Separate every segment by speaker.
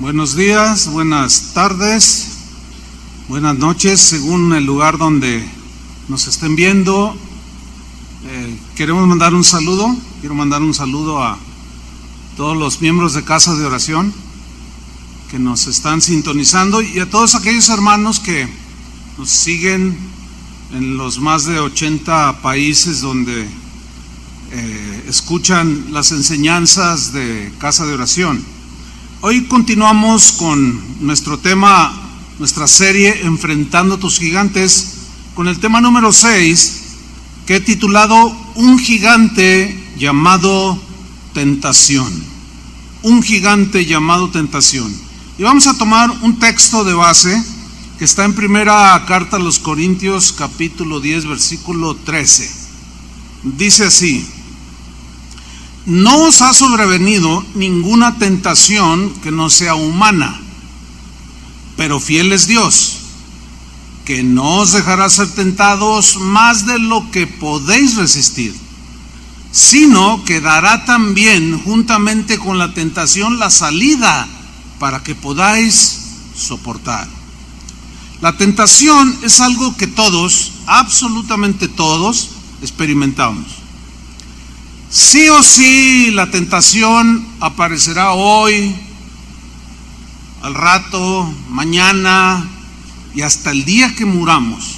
Speaker 1: Buenos días, buenas tardes, buenas noches, según el lugar donde nos estén viendo. Quiero mandar un saludo a todos los miembros de Casa de Oración que nos están sintonizando y a todos aquellos hermanos que nos siguen en los más de 80 países donde escuchan las enseñanzas de Casa de Oración. Hoy continuamos con nuestro tema, nuestra serie Enfrentando tus Gigantes, con el tema número 6, que he titulado Un gigante llamado tentación. Un gigante llamado tentación. Y vamos a tomar un texto de base que está en primera carta a los Corintios, capítulo 10, versículo 13. Dice así: no os ha sobrevenido ninguna tentación que no sea humana, pero fiel es Dios, que no os dejará ser tentados más de lo que podéis resistir, sino que dará también juntamente con la tentación la salida para que podáis soportar. La tentación es algo que todos, absolutamente todos, experimentamos. Sí o sí la tentación aparecerá hoy, al rato, mañana y hasta el día que muramos.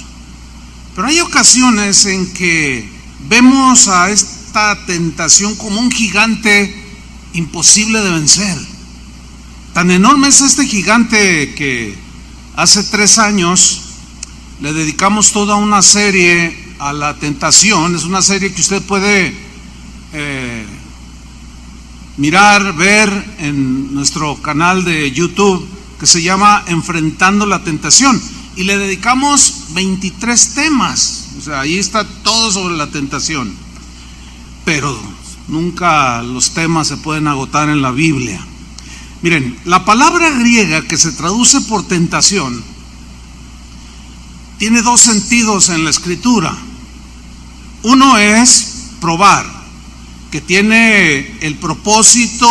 Speaker 1: Pero hay ocasiones en que vemos a esta tentación como un gigante imposible de vencer. Tan enorme es este gigante que hace 3 años le dedicamos toda una serie a la tentación. Es una serie que usted puede ver en nuestro canal de YouTube, que se llama Enfrentando la Tentación, y le dedicamos 23 temas. O sea, ahí está todo sobre la tentación, pero nunca los temas se pueden agotar en la Biblia. Miren, la palabra griega que se traduce por tentación tiene 2 sentidos en la escritura. Uno es probar, que tiene el propósito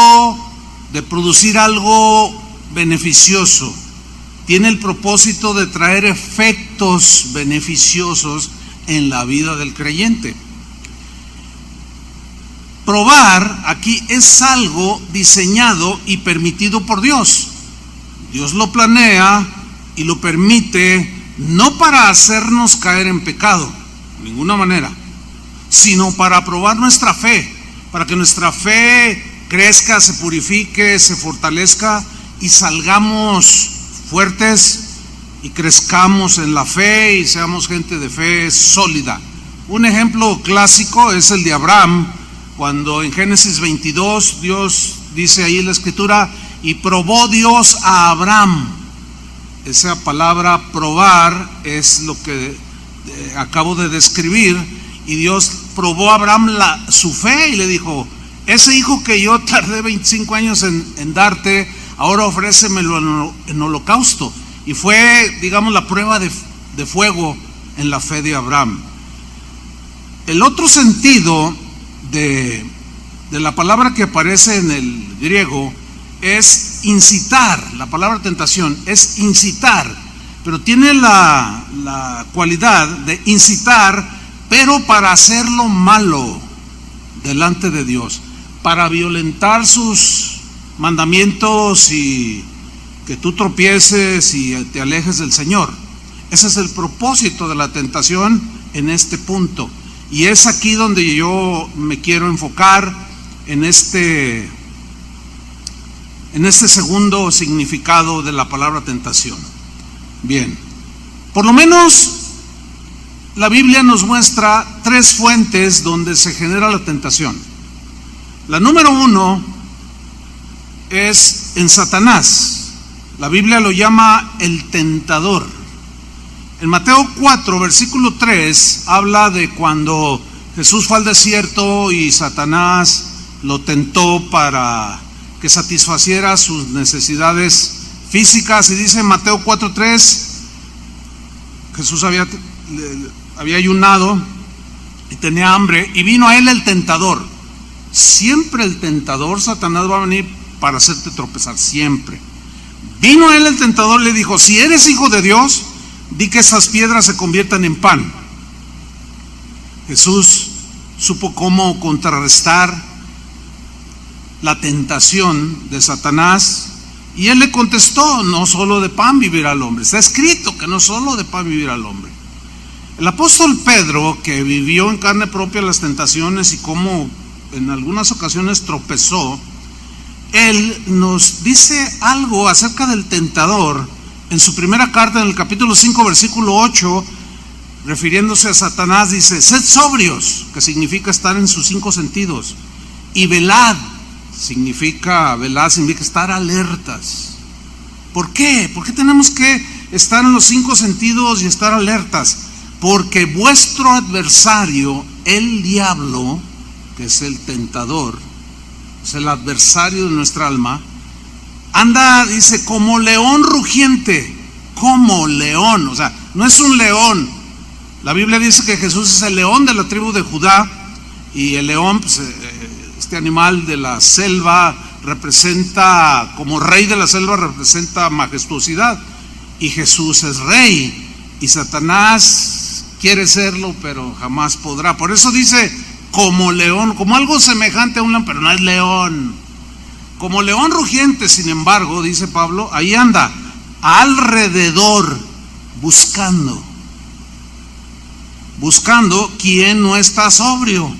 Speaker 1: de producir algo beneficioso, tiene el propósito de traer efectos beneficiosos en la vida del creyente. Probar aquí es algo diseñado y permitido por Dios. Dios lo planea y lo permite, no para hacernos caer en pecado, de ninguna manera, sino para probar nuestra fe, para que nuestra fe crezca, se purifique, se fortalezca y salgamos fuertes y crezcamos en la fe y seamos gente de fe sólida. Un ejemplo clásico es el de Abraham, cuando en Génesis 22 Dios dice ahí en la escritura: y probó Dios a Abraham. Esa palabra probar es lo que acabo de describir. Y Dios probó a Abraham su fe y le dijo: ese hijo que yo tardé 25 años en darte, ahora ofrécemelo en holocausto. Y fue, digamos, la prueba de fuego en la fe de Abraham. El otro sentido de la palabra que aparece en el griego es incitar. La palabra tentación es incitar, pero tiene la cualidad de incitar, pero para hacer lo malo delante de Dios, para violentar sus mandamientos y que tú tropieces y te alejes del Señor. Ese es el propósito de la tentación en este punto, y es aquí donde yo me quiero enfocar en este segundo significado de la palabra tentación. Bien, por lo menos la Biblia nos muestra 3 fuentes donde se genera la tentación. La número 1 es en Satanás. La Biblia lo llama el tentador. En Mateo 4, versículo 3, habla de cuando Jesús fue al desierto y Satanás lo tentó para que satisfaciera sus necesidades físicas. Y dice en Mateo 4:3, Jesús había ayunado y tenía hambre, y vino a él el tentador. Siempre el tentador, Satanás, va a venir para hacerte tropezar, siempre. Vino él el tentador y le dijo: si eres hijo de Dios, di que esas piedras se conviertan en pan. Jesús supo cómo contrarrestar la tentación de Satanás, y él le contestó: no solo de pan vivirá el hombre. Está escrito que no solo de pan vivirá el hombre. El apóstol Pedro, que vivió en carne propia las tentaciones y cómo en algunas ocasiones tropezó, él nos dice algo acerca del tentador en su primera carta, en el capítulo 5, versículo 8, refiriéndose a Satanás, dice: sed sobrios, que significa estar en sus 5 sentidos, y velad, significa estar alertas. ¿Por qué? ¿Por qué tenemos que estar en los 5 sentidos y estar alertas? Porque vuestro adversario, el diablo, que es el tentador, es el adversario de nuestra alma, anda, dice, como león rugiente, como león, o sea, no es un león. La Biblia dice que Jesús es el león de la tribu de Judá, y el león, pues, este animal de la selva representa, como rey de la selva, representa majestuosidad, y Jesús es rey, y Satanás quiere serlo, pero jamás podrá. Por eso dice como león, como algo semejante a un león, pero no es león. Como león rugiente, sin embargo, dice Pablo, ahí anda alrededor buscando quien no está sobrio,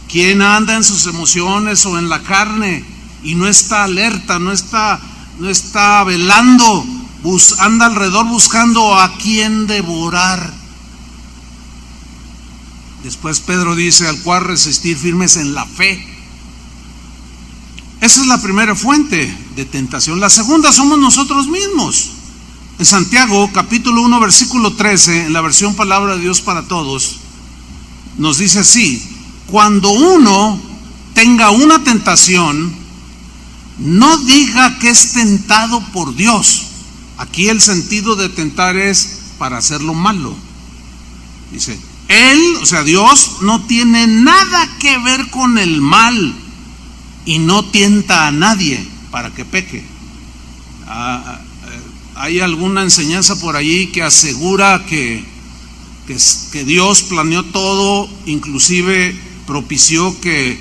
Speaker 1: quien anda en sus emociones o en la carne y no está alerta, no está velando, anda alrededor buscando a quien devorar. Después Pedro dice: al cual resistir firmes en la fe. Esa es la primera fuente de tentación. La segunda somos nosotros mismos. En Santiago capítulo 1 versículo 13, en la versión Palabra de Dios para Todos, nos dice así: cuando uno tenga una tentación, no diga que es tentado por Dios. Aquí el sentido de tentar es para hacer lo malo. Dice: Él, o sea Dios, no tiene nada que ver con el mal y no tienta a nadie para que peque. Hay alguna enseñanza por allí que asegura que Dios planeó todo, inclusive propició que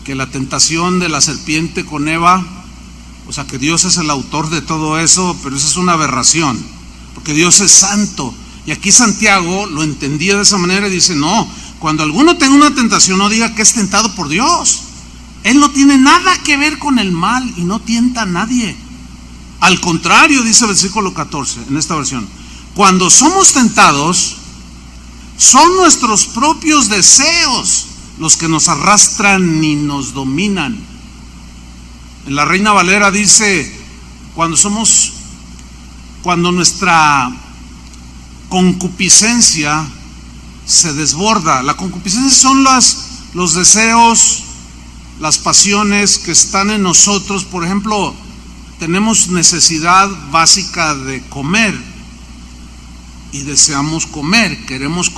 Speaker 1: la tentación de la serpiente con Eva, o sea que Dios es el autor de todo eso, pero eso es una aberración, porque Dios es santo. Y aquí Santiago lo entendía de esa manera y dice: no, cuando alguno tenga una tentación, no diga que es tentado por Dios. Él no tiene nada que ver con el mal y no tienta a nadie. Al contrario, dice el versículo 14 en esta versión: cuando somos tentados, son nuestros propios deseos los que nos arrastran y nos dominan. En la Reina Valera dice: cuando nuestra concupiscencia se desborda. La concupiscencia son los deseos, las pasiones que están en nosotros. Por ejemplo, tenemos necesidad básica de comer y deseamos comer, queremos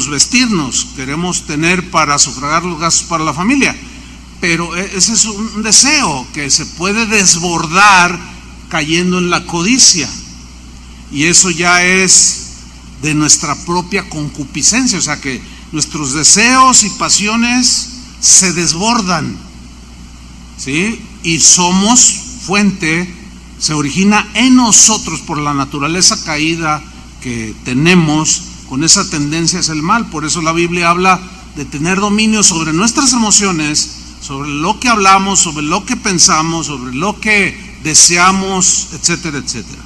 Speaker 1: vestirnos, queremos tener para sufragar los gastos para la familia, pero ese es un deseo que se puede desbordar cayendo en la codicia. Y eso ya es de nuestra propia concupiscencia, o sea que nuestros deseos y pasiones se desbordan, ¿sí? Y somos fuente, se origina en nosotros por la naturaleza caída que tenemos, con esa tendencia es el mal. Por eso la Biblia habla de tener dominio sobre nuestras emociones, sobre lo que hablamos, sobre lo que pensamos, sobre lo que deseamos, etcétera, etcétera.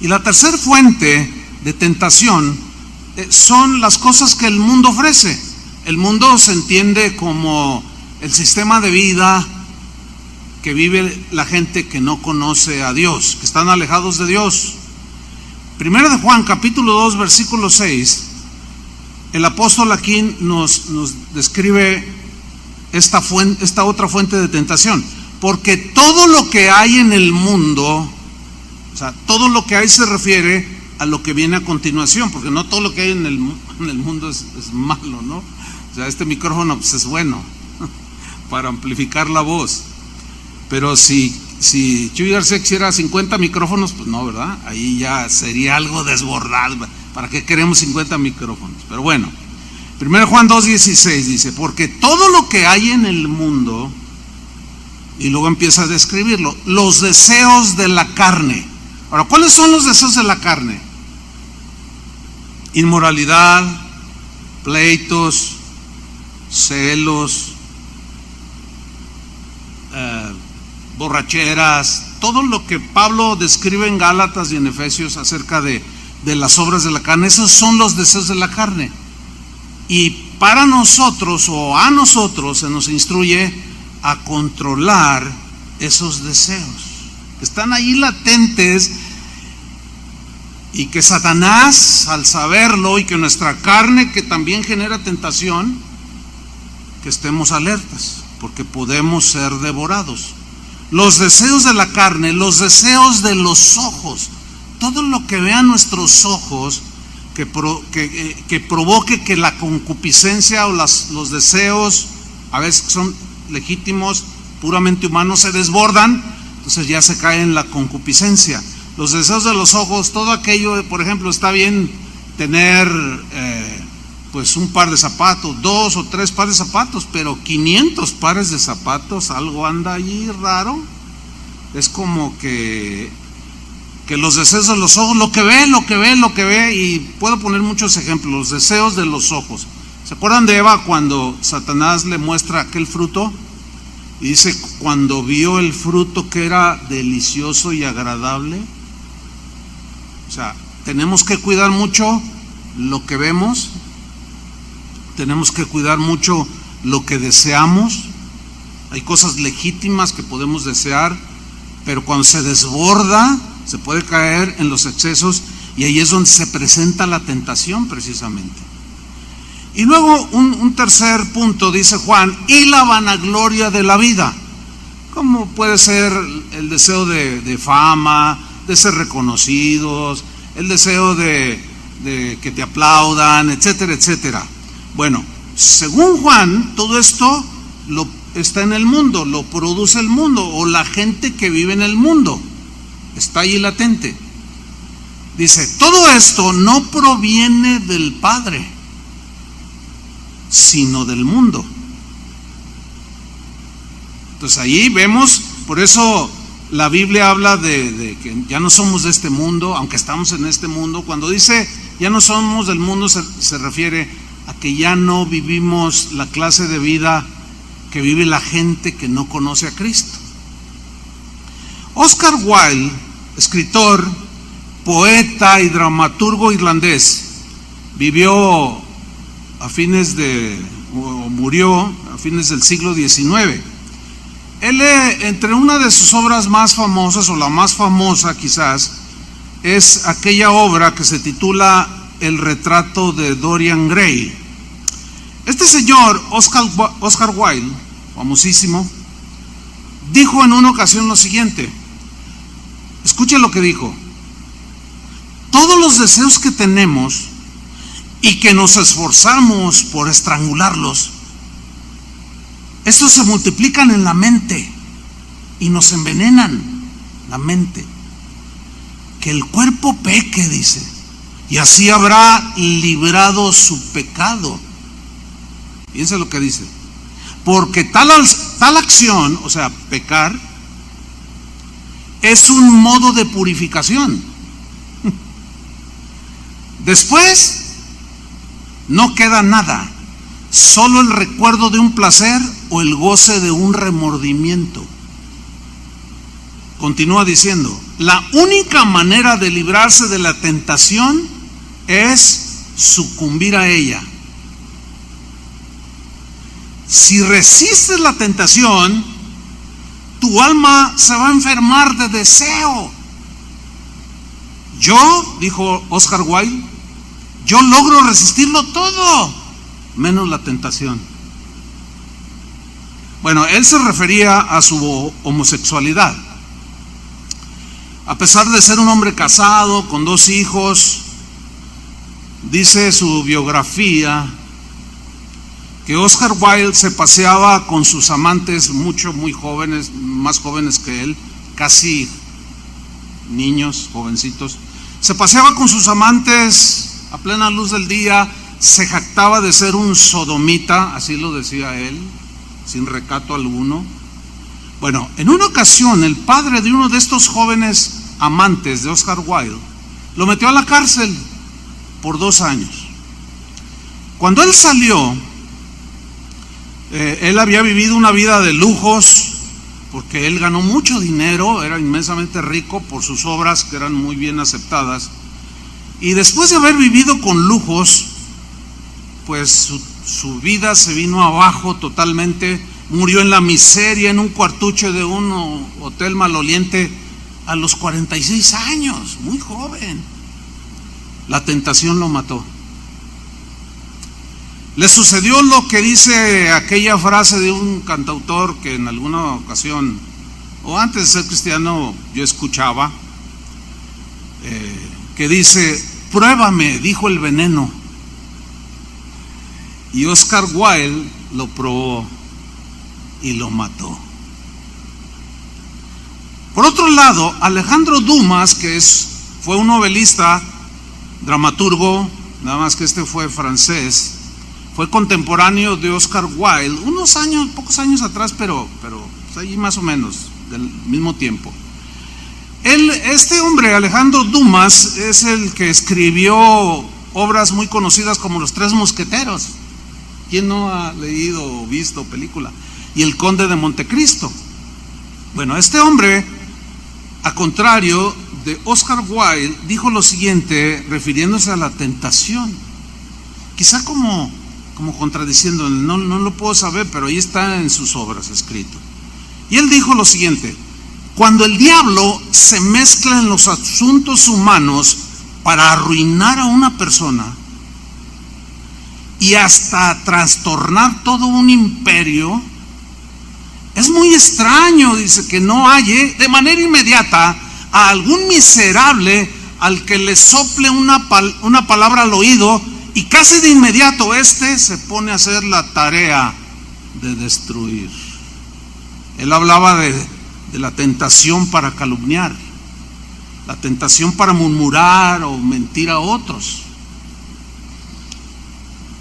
Speaker 1: Y la tercera fuente de tentación son las cosas que el mundo ofrece. El mundo se entiende como el sistema de vida que vive la gente que no conoce a Dios, que están alejados de Dios. Primero de Juan capítulo 2 versículo 6, el apóstol aquí nos describe esta otra fuente de tentación. Porque todo lo que hay en el mundo, o sea, todo lo que hay se refiere a lo que viene a continuación, porque no todo lo que hay en el mundo es malo, ¿no? O sea, este micrófono pues es bueno para amplificar la voz, pero si Si Chuy García quisiera 50 micrófonos, pues no, ¿verdad? Ahí ya sería algo desbordado. ¿Para qué queremos 50 micrófonos? Pero bueno, 1 Juan 2:16 dice, porque todo lo que hay en el mundo, y luego empieza a describirlo, los deseos de la carne. Ahora, ¿cuáles son los deseos de la carne? Inmoralidad, pleitos, celos, borracheras, todo lo que Pablo describe en Gálatas y en Efesios acerca de las obras de la carne. Esos son los deseos de la carne. Y para nosotros, o a nosotros, se nos instruye a controlar esos deseos que están ahí latentes, y que Satanás, al saberlo, y que nuestra carne, que también genera tentación, que estemos alertas, porque podemos ser devorados. Los deseos de la carne, los deseos de los ojos, todo lo que vean nuestros ojos que provoque que la concupiscencia o los deseos, a veces son legítimos, puramente humanos, se desbordan, entonces ya se cae en la concupiscencia. Los deseos de los ojos, todo aquello, por ejemplo, está bien tener pues un par de zapatos, 2 o 3 pares de zapatos, pero 500 pares de zapatos, algo anda allí raro. Es como que los deseos de los ojos, lo que ve, y puedo poner muchos ejemplos, los deseos de los ojos. ¿Se acuerdan de Eva cuando Satanás le muestra aquel fruto? Y dice, cuando vio el fruto que era delicioso y agradable. O sea, tenemos que cuidar mucho lo que vemos, tenemos que cuidar mucho lo que deseamos. Hay cosas legítimas que podemos desear, pero cuando se desborda, se puede caer en los excesos, y ahí es donde se presenta la tentación precisamente. Y luego un tercer punto, dice Juan, y la vanagloria de la vida. ¿Cómo puede ser el deseo de fama, de ser reconocidos, el deseo de que te aplaudan, etcétera, etcétera? Bueno, según Juan, todo esto está en el mundo, lo produce el mundo, o la gente que vive en el mundo, está ahí latente. Dice, todo esto no proviene del Padre, sino del mundo. Entonces ahí vemos, por eso la Biblia habla de que ya no somos de este mundo, aunque estamos en este mundo. Cuando dice ya no somos del mundo, se refiere a que ya no vivimos la clase de vida que vive la gente que no conoce a Cristo. Oscar Wilde, escritor, poeta y dramaturgo irlandés, murió a fines del siglo XIX. Él, entre una de sus obras más famosas, o la más famosa quizás, es aquella obra que se titula El retrato de Dorian Gray. Este señor, Oscar Wilde, famosísimo, dijo en una ocasión lo siguiente. Escuchen lo que dijo: todos los deseos que tenemos y que nos esforzamos por estrangularlos, estos se multiplican en la mente y nos envenenan la mente. Que el cuerpo peque, dice, y así habrá librado su pecado. Fíjense lo que dice. Porque tal acción, o sea, pecar, es un modo de purificación. Después no queda nada, solo el recuerdo de un placer o el goce de un remordimiento. Continúa diciendo, la única manera de librarse de la tentación es sucumbir a ella. Si resistes la tentación, tu alma se va a enfermar de deseo. Yo, dijo Oscar Wilde, yo logro resistirlo todo, menos la tentación. Bueno, él se refería a su homosexualidad. A pesar de ser un hombre casado, con 2 hijos, dice su biografía que Oscar Wilde se paseaba con sus amantes muy jóvenes, más jóvenes que él, casi niños, jovencitos. Se paseaba con sus amantes a plena luz del día, se jactaba de ser un sodomita, así lo decía él, sin recato alguno. Bueno, en una ocasión el padre de uno de estos jóvenes amantes de Oscar Wilde lo metió a la cárcel por 2 años. Cuando él salió, él había vivido una vida de lujos, porque él ganó mucho dinero, era inmensamente rico por sus obras que eran muy bien aceptadas. Y después de haber vivido con lujos, pues su vida se vino abajo totalmente. Murió en la miseria, en un cuartucho de un hotel maloliente a los 46 años, muy joven. La tentación lo mató. Le sucedió lo que dice aquella frase de un cantautor que en alguna ocasión, o antes de ser cristiano, yo escuchaba, que dice: pruébame, dijo el veneno. Y Oscar Wilde lo probó y lo mató. Por otro lado, Alejandro Dumas, que fue un novelista, dramaturgo, nada más que este fue francés, fue contemporáneo de Oscar Wilde, unos años, pocos años atrás, pero ahí más o menos, del mismo tiempo. Este hombre, Alejandro Dumas, es el que escribió obras muy conocidas como Los Tres Mosqueteros. ¿Quién no ha leído o visto película? Y El Conde de Montecristo. Bueno, este hombre, a contrario de Oscar Wilde, dijo lo siguiente, refiriéndose a la tentación, quizá como contradiciendo, no lo puedo saber, pero ahí está en sus obras escrito. Y él dijo lo siguiente: cuando el diablo se mezcla en los asuntos humanos para arruinar a una persona y hasta trastornar todo un imperio, es muy extraño, dice, que no halle de manera inmediata a algún miserable al que le sople una palabra al oído, y casi de inmediato se pone a hacer la tarea de destruir. Él hablaba de la tentación para calumniar, la tentación para murmurar o mentir a otros.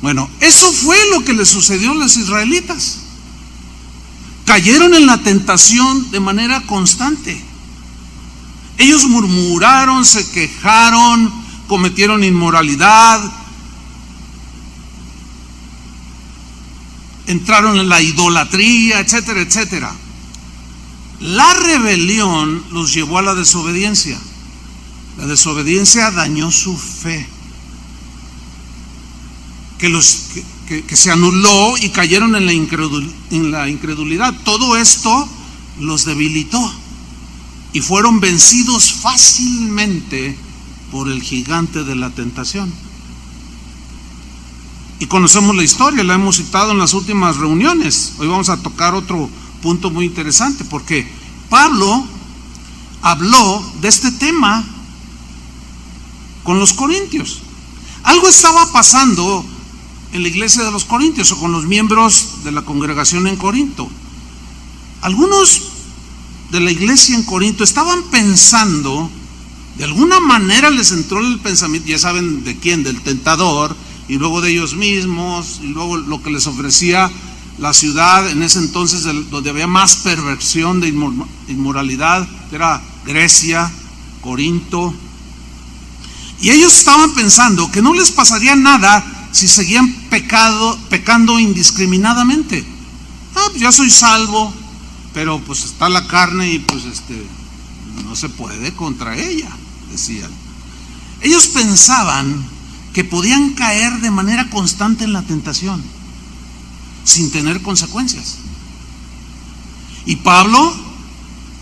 Speaker 1: Bueno, eso fue lo que le sucedió a los israelitas. Cayeron en la tentación de manera constante. Ellos murmuraron, se quejaron, cometieron inmoralidad, entraron en la idolatría, etcétera, etcétera. La rebelión los llevó a la desobediencia. La desobediencia dañó su fe, que se anuló y cayeron en la incredulidad. Todo esto los debilitó y fueron vencidos fácilmente por el gigante de la tentación. Y conocemos la historia, la hemos citado en las últimas reuniones. Hoy vamos a tocar otro punto muy interesante, porque Pablo habló de este tema con los corintios. Algo estaba pasando en la iglesia de los corintios, o con los miembros de la congregación en Corinto. Algunos de la iglesia en Corinto estaban pensando, de alguna manera les entró el pensamiento, ya saben de quién, del tentador, y luego de ellos mismos, y luego lo que les ofrecía la ciudad en ese entonces, donde había más perversión de inmoralidad, era Grecia, Corinto. Y ellos estaban pensando que no les pasaría nada si seguían pecando indiscriminadamente. Pues ya soy salvo, pero pues está la carne y pues no se puede contra ella, decían. Ellos pensaban que podían caer de manera constante en la tentación sin tener consecuencias. Y Pablo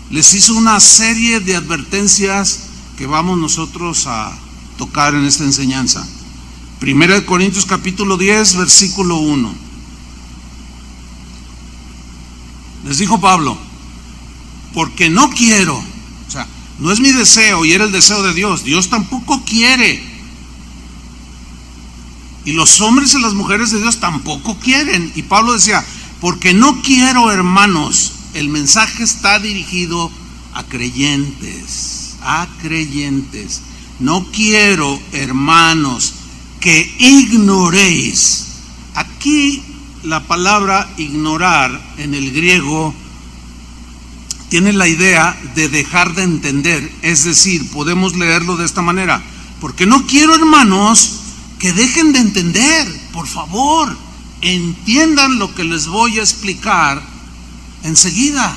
Speaker 1: les hizo una serie de advertencias que vamos nosotros a tocar en esta enseñanza. 1 Corintios capítulo 10, versículo 1. Les dijo Pablo: porque no quiero, o sea, no es mi deseo y era el deseo de Dios, Dios tampoco quiere. Y los hombres y las mujeres de Dios tampoco quieren. Y Pablo decía: porque no quiero, hermanos, el mensaje está dirigido a creyentes, a creyentes. No quiero, hermanos, que ignoréis. Aquí la palabra ignorar en el griego tiene la idea de dejar de entender, es decir, podemos leerlo de esta manera: porque no quiero, hermanos, que dejen de entender. Por favor, entiendan lo que les voy a explicar enseguida.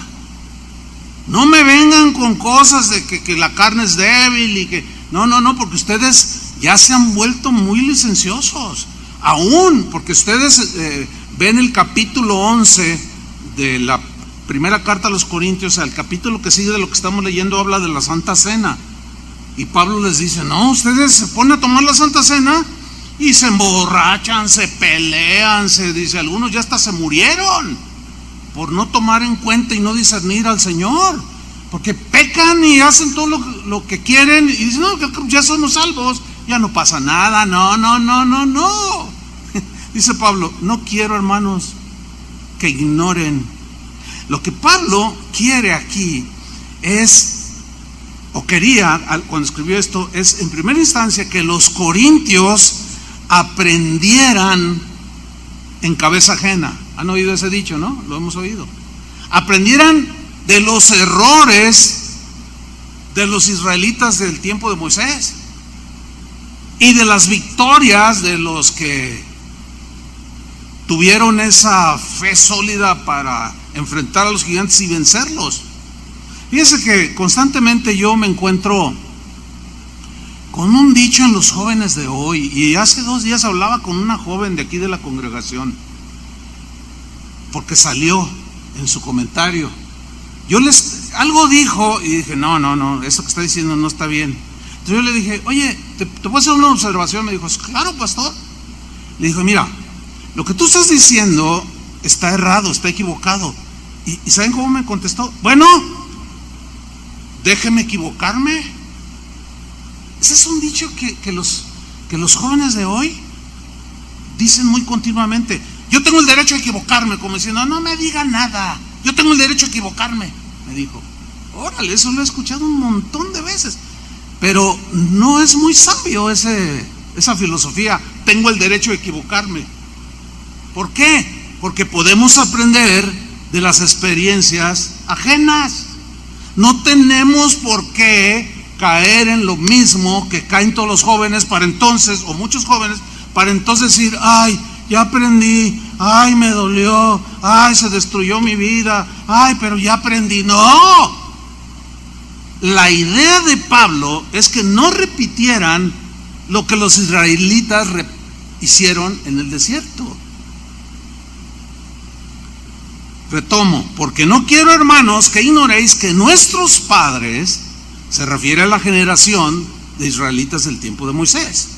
Speaker 1: No me vengan con cosas de que la carne es débil y que no, porque ustedes ya se han vuelto muy licenciosos. Aún porque ustedes ven el capítulo 11 de la primera carta a los Corintios, el capítulo que sigue de lo que estamos leyendo habla de la Santa Cena. Y Pablo les dice: no, ustedes se ponen a tomar la Santa Cena y se emborrachan, se pelean, dice, algunos ya hasta se murieron por no tomar en cuenta y no discernir al Señor, porque pecan y hacen todo lo que quieren y dicen: no, ya somos salvos, ya no pasa nada. No. Dice Pablo: no quiero, hermanos, que ignoren. Lo que Pablo quiere aquí es, o quería cuando escribió esto, es en primera instancia que los corintios aprendieran en cabeza ajena. ¿Han oído ese dicho, no? Lo hemos oído. Aprendieran de los errores de los israelitas del tiempo de Moisés y de las victorias de los que tuvieron esa fe sólida para enfrentar a los gigantes y vencerlos. Fíjense que constantemente yo me encuentro con un dicho en los jóvenes de hoy, y hace 2 días hablaba con una joven de aquí de la congregación, porque salió en su comentario. Algo dijo y dije: no, eso que está diciendo no está bien. Entonces yo le dije: oye, ¿te puedo hacer una observación? Me dijo: claro, pastor. Le dije: mira, lo que tú estás diciendo está errado, está equivocado. ¿Y saben cómo me contestó? Bueno, déjeme equivocarme. Ese es un dicho que los jóvenes de hoy dicen muy continuamente: yo tengo el derecho a equivocarme, como diciendo: no me diga nada, yo tengo el derecho a equivocarme. Me dijo: órale, eso lo he escuchado un montón de veces, pero no es muy sabio esa filosofía, tengo el derecho a equivocarme. ¿Por qué? Porque podemos aprender de las experiencias ajenas. No tenemos por qué caer en lo mismo que caen todos los jóvenes para entonces, o muchos jóvenes, para entonces decir: ay, ya aprendí, ay, me dolió, ay, se destruyó mi vida, ay, pero ya aprendí. No, la idea de Pablo es que no repitieran lo que los israelitas hicieron en el desierto. Retomo: porque no quiero, hermanos, que ignoréis que nuestros padres, se refiere a la generación de israelitas del tiempo de Moisés,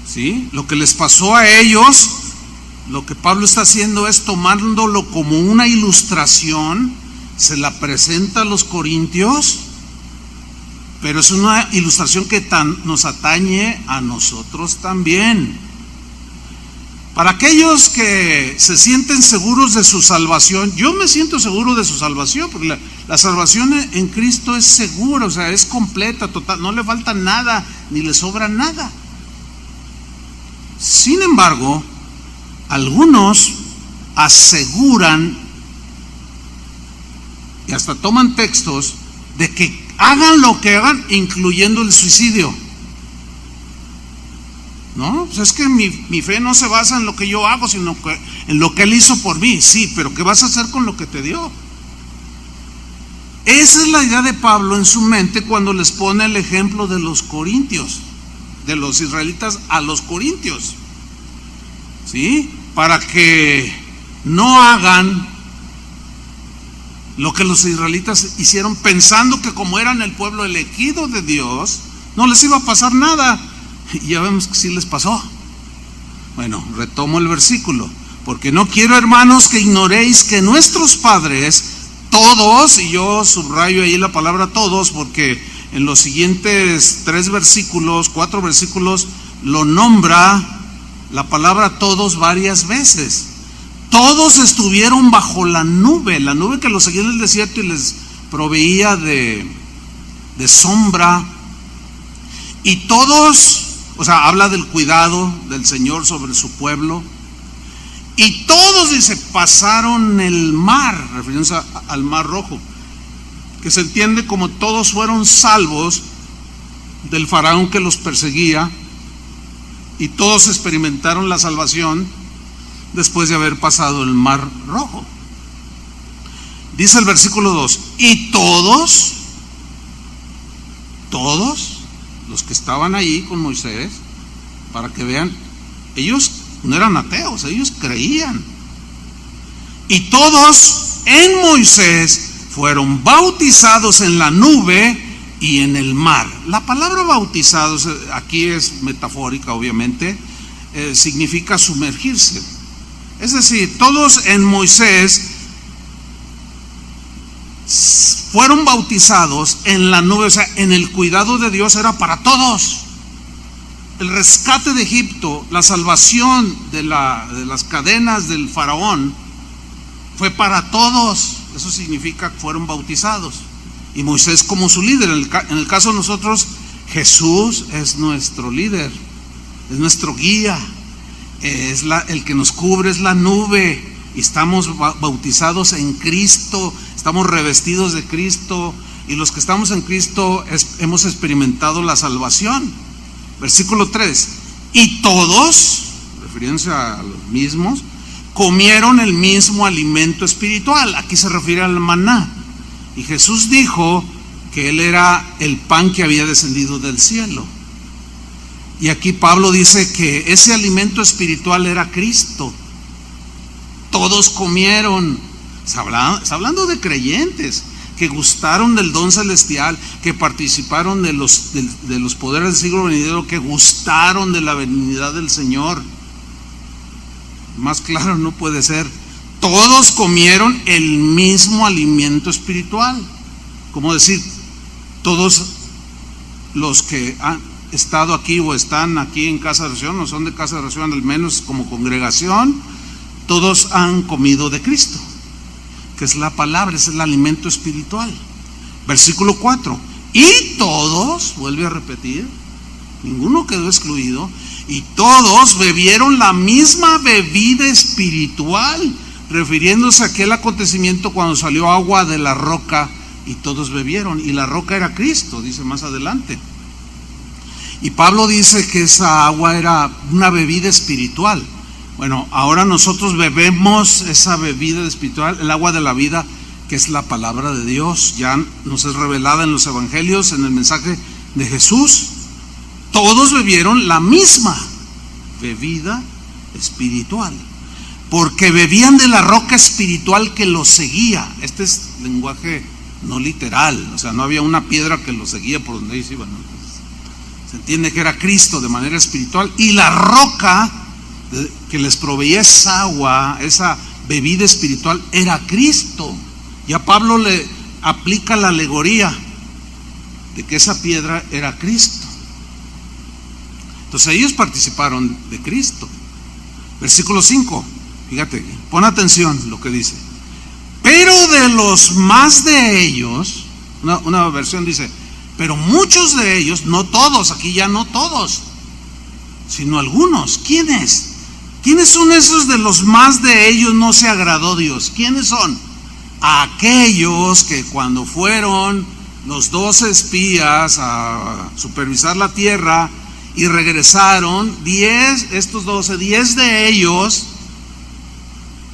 Speaker 1: ¿sí? Lo que les pasó a ellos, lo que Pablo está haciendo es tomándolo como una ilustración, se la presenta a los corintios, pero es una ilustración que nos atañe a nosotros también. Para aquellos que se sienten seguros de su salvación, yo me siento seguro de su salvación, porque la salvación en Cristo es segura, o sea, es completa, total, no le falta nada, ni le sobra nada. Sin embargo, algunos aseguran y hasta toman textos de que hagan lo que hagan, incluyendo el suicidio. No, pues es que mi fe no se basa en lo que yo hago, sino que en lo que Él hizo por mí. Sí, pero ¿qué vas a hacer con lo que te dio? Esa es la idea de Pablo en su mente cuando les pone el ejemplo de los corintios, de los israelitas a los corintios, ¿sí? Para que no hagan lo que los israelitas hicieron, pensando que como eran el pueblo elegido de Dios, no les iba a pasar nada. Y ya vemos que sí les pasó. Bueno, retomo el versículo: porque no quiero, hermanos, que ignoréis que nuestros padres, todos, y yo subrayo ahí la palabra todos, porque en los siguientes 4 versículos, lo nombra la palabra todos varias veces. Todos estuvieron bajo la nube que los seguía en el desierto y les proveía de sombra, y todos, o sea, habla del cuidado del Señor sobre su pueblo, y todos, dice, pasaron el mar, refiriéndose al Mar Rojo, que se entiende como todos fueron salvos del faraón que los perseguía, y todos experimentaron la salvación después de haber pasado el Mar Rojo. Dice el versículo 2, y todos los que estaban allí con Moisés, para que vean, ellos no eran ateos, ellos creían, y todos en Moisés fueron bautizados en la nube y en el mar. La palabra bautizados aquí es metafórica, obviamente, significa sumergirse. Es decir, todos en Moisés fueron bautizados en la nube, o sea, en el cuidado de Dios era para todos. El rescate de Egipto, la salvación de las cadenas del faraón fue para todos. Eso significa que fueron bautizados, y Moisés como su líder. En el caso de nosotros, Jesús es nuestro líder, es nuestro guía, el que nos cubre es la nube, y estamos bautizados en Cristo, estamos revestidos de Cristo, y los que estamos en Cristo hemos experimentado la salvación. Versículo 3, y todos, refiriéndose a los mismos, comieron el mismo alimento espiritual. Aquí se refiere al maná, y Jesús dijo que Él era el pan que había descendido del cielo. Y aquí Pablo dice que ese alimento espiritual era Cristo. Todos comieron. Está hablando de creyentes que gustaron del don celestial, que participaron de los poderes del siglo venidero, que gustaron de la venida del Señor. Más claro no puede ser. Todos comieron el mismo alimento espiritual. Como decir, todos los que han estado aquí o están aquí en Casa de Oración, o son de Casa de Oración, al menos como congregación, todos han comido de Cristo, que es la palabra, es el alimento espiritual. Versículo 4, y todos, vuelve a repetir, ninguno quedó excluido, y todos bebieron la misma bebida espiritual, refiriéndose a aquel acontecimiento cuando salió agua de la roca y todos bebieron, y la roca era Cristo, dice más adelante. Y Pablo dice que esa agua era una bebida espiritual. Bueno, ahora nosotros bebemos esa bebida espiritual, el agua de la vida, que es la palabra de Dios, ya nos es revelada en los evangelios, en el mensaje de Jesús. Todos bebieron la misma bebida espiritual, porque bebían de la roca espiritual que los seguía. Este es lenguaje no literal, o sea, no había una piedra que los seguía por donde ellos iban. Entonces, se entiende que era Cristo de manera espiritual, y la roca que les proveía esa agua, esa bebida espiritual, era Cristo. Ya Pablo le aplica la alegoría de que esa piedra era Cristo. Entonces ellos participaron de Cristo. Versículo 5, fíjate, pon atención lo que dice. Pero de los más de ellos, una versión dice, pero muchos de ellos, no todos, aquí ya no todos, sino algunos. ¿Quiénes? ¿Quiénes son esos de los más de ellos no se agradó Dios? ¿Quiénes son? Aquellos que cuando fueron los 12 espías a supervisar la tierra y regresaron, 10 de ellos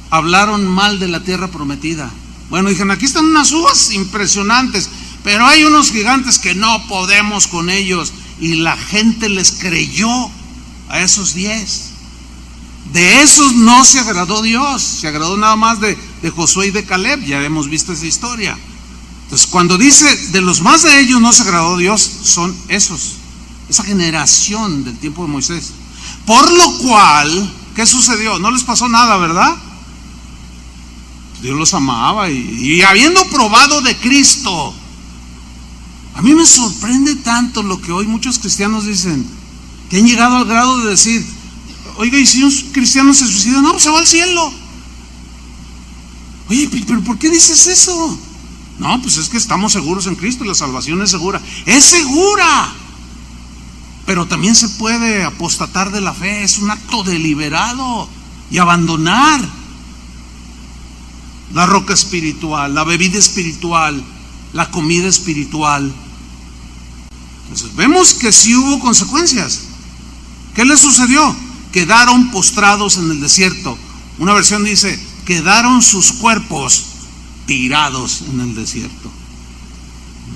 Speaker 1: hablaron mal de la tierra prometida. Bueno, dijeron, aquí están unas uvas impresionantes, pero hay unos gigantes que no podemos con ellos. Y la gente les creyó a esos 10. De esos no se agradó Dios, se agradó nada más de Josué y de Caleb. Ya hemos visto esa historia. Entonces, cuando dice de los más de ellos no se agradó Dios, son esos, esa generación del tiempo de Moisés. Por lo cual, ¿qué sucedió? No les pasó nada, ¿verdad? Dios los amaba, y habiendo probado de Cristo. A mí me sorprende tanto lo que hoy muchos cristianos dicen, que han llegado al grado de decir, oiga, y si un cristiano se suicida, no, pues se va al cielo. Oye, pero ¿por qué dices eso? No, pues es que estamos seguros en Cristo y la salvación es segura. Es segura, pero también se puede apostatar de la fe. Es un acto deliberado y abandonar la roca espiritual, la bebida espiritual, la comida espiritual. Entonces vemos que sí hubo consecuencias. ¿Qué les sucedió? Quedaron postrados en el desierto. Una versión dice, quedaron sus cuerpos tirados en el desierto,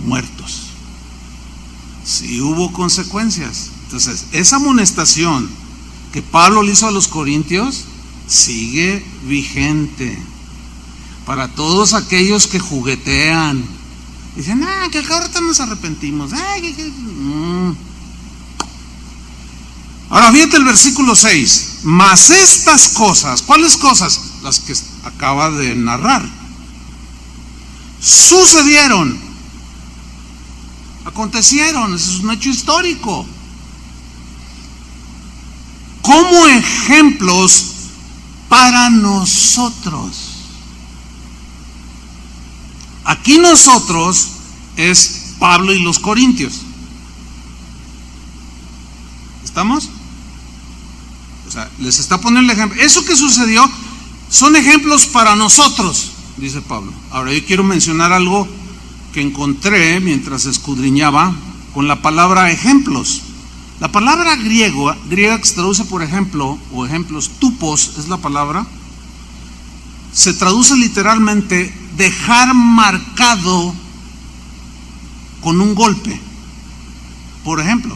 Speaker 1: muertos. Sí hubo consecuencias. Entonces, esa amonestación que Pablo le hizo a los corintios sigue vigente para todos aquellos que juguetean. Dicen, que ahorita nos arrepentimos. Ahora fíjate el versículo 6. Mas estas cosas, ¿cuáles cosas? Las que acaba de narrar. Sucedieron, acontecieron, eso es un hecho histórico, como ejemplos para nosotros. Aquí nosotros es Pablo y los corintios. ¿Estamos? O sea, les está poniendo el ejemplo. Eso que sucedió son ejemplos para nosotros, dice Pablo. Ahora yo quiero mencionar algo que encontré mientras escudriñaba con la palabra ejemplos. La palabra griega que se traduce por ejemplo o ejemplos, tupos es la palabra, se traduce literalmente dejar marcado con un golpe. Por ejemplo,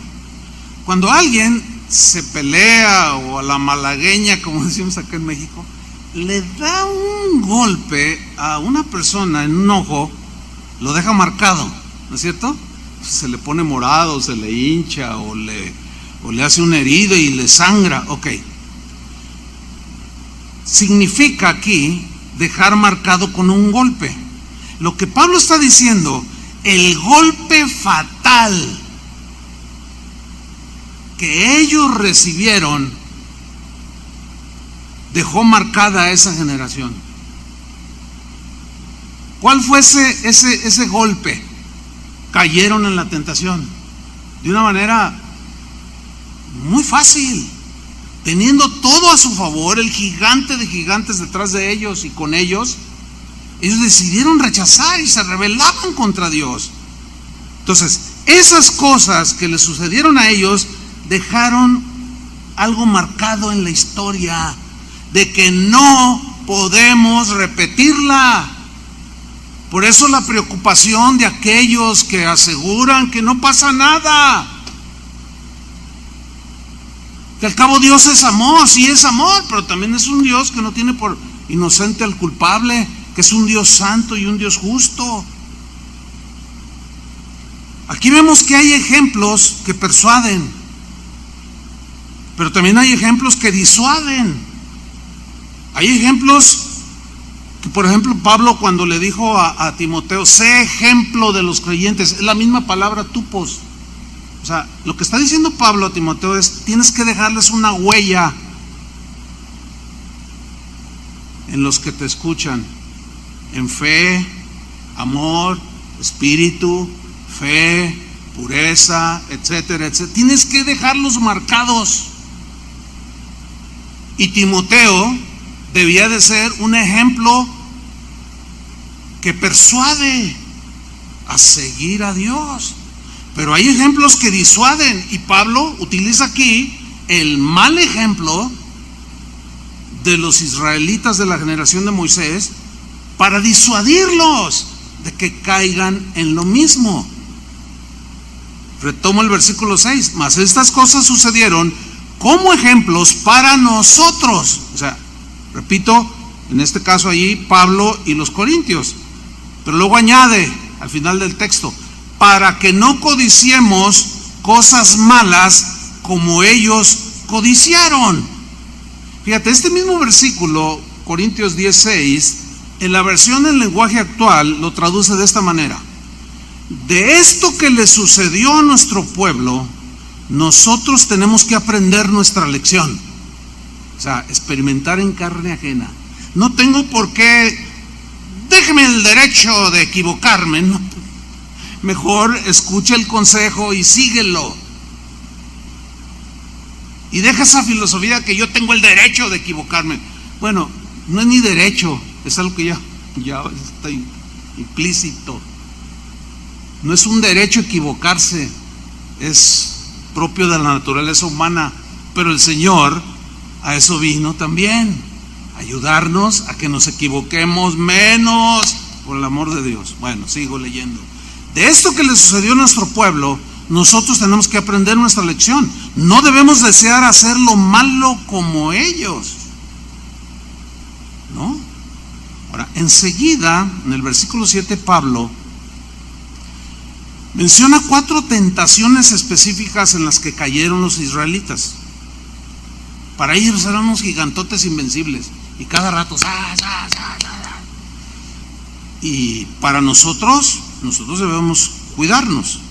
Speaker 1: cuando alguien se pelea o a la malagueña, como decimos acá en México, le da un golpe a una persona en un ojo, lo deja marcado, ¿no es cierto? Se le pone morado, se le hincha o le hace una herida y le sangra. Ok. Significa aquí dejar marcado con un golpe. Lo que Pablo está diciendo, el golpe fatal que ellos recibieron dejó marcada a esa generación. ¿Cuál fue ese golpe? Cayeron en la tentación de una manera muy fácil, teniendo todo a su favor, el gigante de gigantes detrás de ellos y con ellos decidieron rechazar y se rebelaban contra Dios. Entonces, esas cosas que les sucedieron a ellos dejaron algo marcado en la historia de que no podemos repetirla. Por eso la preocupación de aquellos que aseguran que no pasa nada, que al cabo Dios es amor. Sí es amor, pero también es un Dios que no tiene por inocente al culpable, que es un Dios santo y un Dios justo. Aquí vemos que hay ejemplos que persuaden, pero también hay ejemplos que disuaden. Hay ejemplos que, por ejemplo, Pablo cuando le dijo a Timoteo, sé ejemplo de los creyentes, es la misma palabra tupos. O sea, lo que está diciendo Pablo a Timoteo es, tienes que dejarles una huella en los que te escuchan, en fe, amor, espíritu, fe, pureza, etcétera, etcétera. Tienes que dejarlos marcados. Y Timoteo debía de ser un ejemplo que persuade a seguir a Dios. Pero hay ejemplos que disuaden, y Pablo utiliza aquí el mal ejemplo de los israelitas de la generación de Moisés para disuadirlos de que caigan en lo mismo. Retomo el versículo 6. Mas estas cosas sucedieron como ejemplos para nosotros. O sea, repito, en este caso allí Pablo y los corintios, pero luego añade al final del texto, para que no codiciemos cosas malas como ellos codiciaron. Fíjate, este mismo versículo, Corintios 10:6, en la versión en lenguaje actual lo traduce de esta manera: de esto que le sucedió a nuestro pueblo, nosotros tenemos que aprender nuestra lección. O sea, experimentar en carne ajena. No tengo por qué déjeme el derecho de equivocarme. No, mejor escucha el consejo y síguelo. Y deja esa filosofía que yo tengo el derecho de equivocarme. Bueno, no es ni derecho, es algo que ya está implícito. No es un derecho equivocarse, es propio de la naturaleza humana, pero el Señor a eso vino también, ayudarnos a que nos equivoquemos menos, por el amor de Dios. Bueno, sigo leyendo. De esto que le sucedió a nuestro pueblo, nosotros tenemos que aprender nuestra lección. No debemos desear hacer lo malo como ellos, ¿no? Ahora, enseguida, en el versículo 7, Pablo menciona 4 tentaciones específicas en las que cayeron los israelitas. Para ellos eran unos gigantotes invencibles, y cada rato y para nosotros debemos cuidarnos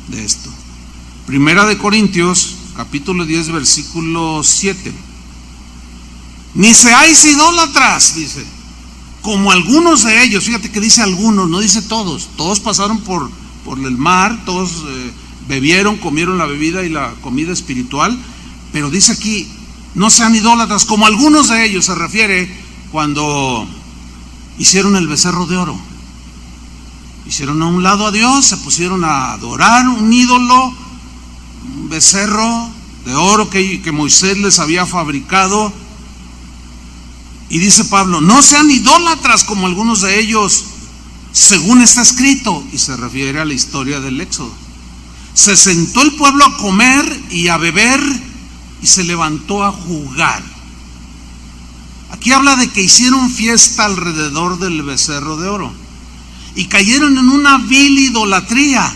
Speaker 1: de esto. Primera de Corintios, capítulo 10, versículo 7. Ni seáis idólatras, dice, como algunos de ellos. Fíjate que dice algunos, no dice todos. Todos pasaron por el mar, todos bebieron, comieron la bebida y la comida espiritual, pero dice aquí, no sean idólatras, como algunos de ellos. Se refiere cuando hicieron el becerro de oro. Hicieron a un lado a Dios, se pusieron a adorar un ídolo, un becerro de oro que Moisés les había fabricado. Y dice Pablo, no sean idólatras como algunos de ellos, según está escrito, y se refiere a la historia del Éxodo. Se sentó el pueblo a comer y a beber y se levantó a jugar. Aquí habla de que hicieron fiesta alrededor del becerro de oro y cayeron en una vil idolatría.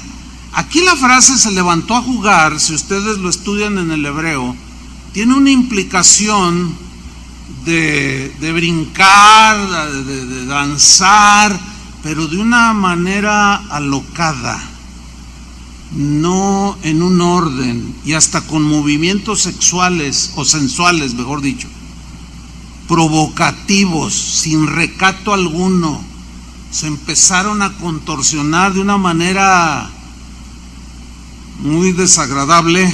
Speaker 1: Aquí la frase se levantó a jugar, si ustedes lo estudian en el hebreo, tiene una implicación de brincar, de danzar, pero de una manera alocada, no en un orden, y hasta con movimientos sexuales o sensuales, mejor dicho, provocativos, sin recato alguno. Se empezaron a contorsionar de una manera muy desagradable.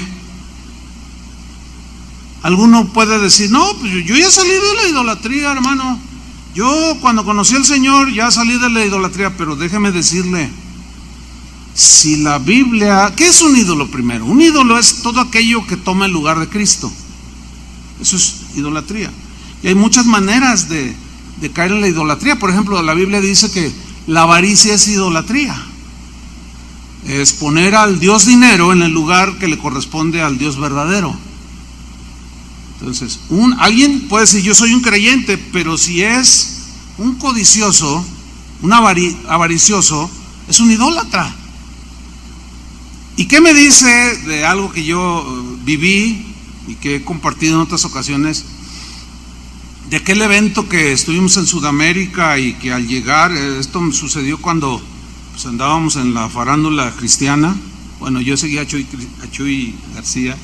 Speaker 1: Alguno puede decir, no, pues yo ya salí de la idolatría, hermano. Yo cuando conocí al Señor ya salí de la idolatría. Pero déjeme decirle, si la Biblia, ¿qué es un ídolo primero? Un ídolo es todo aquello que toma el lugar de Cristo. Eso es idolatría. Y hay muchas maneras de caer en la idolatría. Por ejemplo, la Biblia dice que la avaricia es idolatría. Es poner al Dios dinero en el lugar que le corresponde al Dios verdadero. Entonces, alguien puede decir, yo soy un creyente, pero si es un codicioso, un avaricioso, es un idólatra. ¿Y qué me dice de algo que yo viví y que he compartido en otras ocasiones? De aquel evento que estuvimos en Sudamérica y que al llegar, esto me sucedió cuando pues, andábamos en la farándula cristiana. Bueno, yo seguía a Chuy García.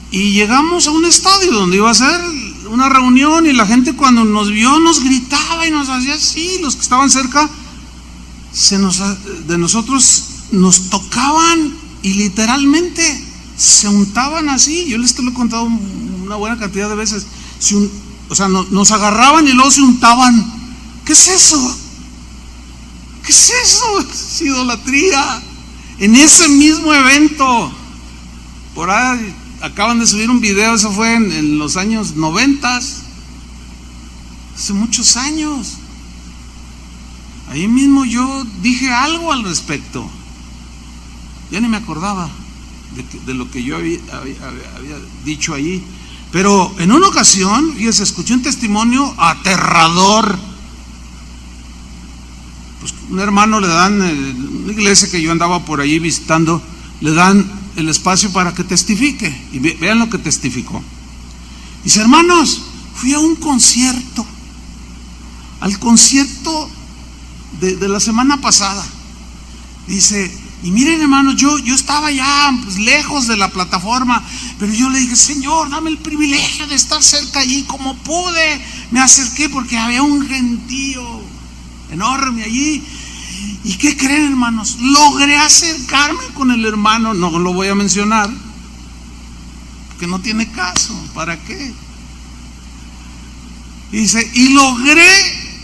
Speaker 1: Y llegamos a un estadio donde iba a ser una reunión, y la gente cuando nos vio nos gritaba y nos hacía así. Los que estaban cerca de nosotros nos tocaban y literalmente se untaban así. Yo les lo he contado una buena cantidad de veces. Nos agarraban y luego se untaban. ¿Qué es eso? ¿Qué es eso? Es idolatría. En ese mismo evento, por ahí acaban de subir un video, eso fue en los años 90, hace muchos años. Ahí mismo yo dije algo al respecto. Ya ni me acordaba de lo que yo había dicho allí. Pero en una ocasión, fíjese, escuché un testimonio aterrador. Pues un hermano le dan, en una iglesia que yo andaba por ahí visitando, le dan el espacio para que testifique. Y vean lo que testificó. Dice, hermanos, fui a un concierto, al concierto de la semana pasada. Dice, Y miren, hermanos, yo estaba ya pues, lejos de la plataforma, pero yo le dije: Señor, dame el privilegio de estar cerca allí. Como pude, me acerqué porque había un gentío enorme allí. ¿Y qué creen, hermanos? Logré acercarme con el hermano, no lo voy a mencionar, porque no tiene caso, ¿para qué? Dice, y logré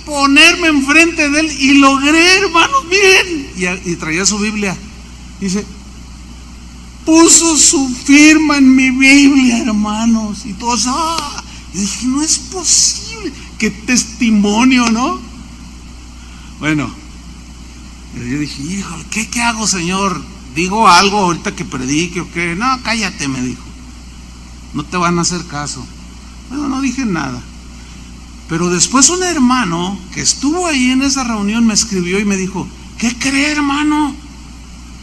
Speaker 1: ponerme enfrente de él, y logré, hermanos, miren, y traía su Biblia. Dice, puso su firma en mi Biblia, hermanos, y todos, yo dije, no es posible, qué testimonio, ¿no? Bueno, yo dije, híjole, ¿qué hago, Señor? ¿Digo algo ahorita que predique o qué? No, cállate, me dijo, no te van a hacer caso. Bueno, no dije nada. Pero después un hermano que estuvo ahí en esa reunión me escribió y me dijo, ¿qué cree, hermano?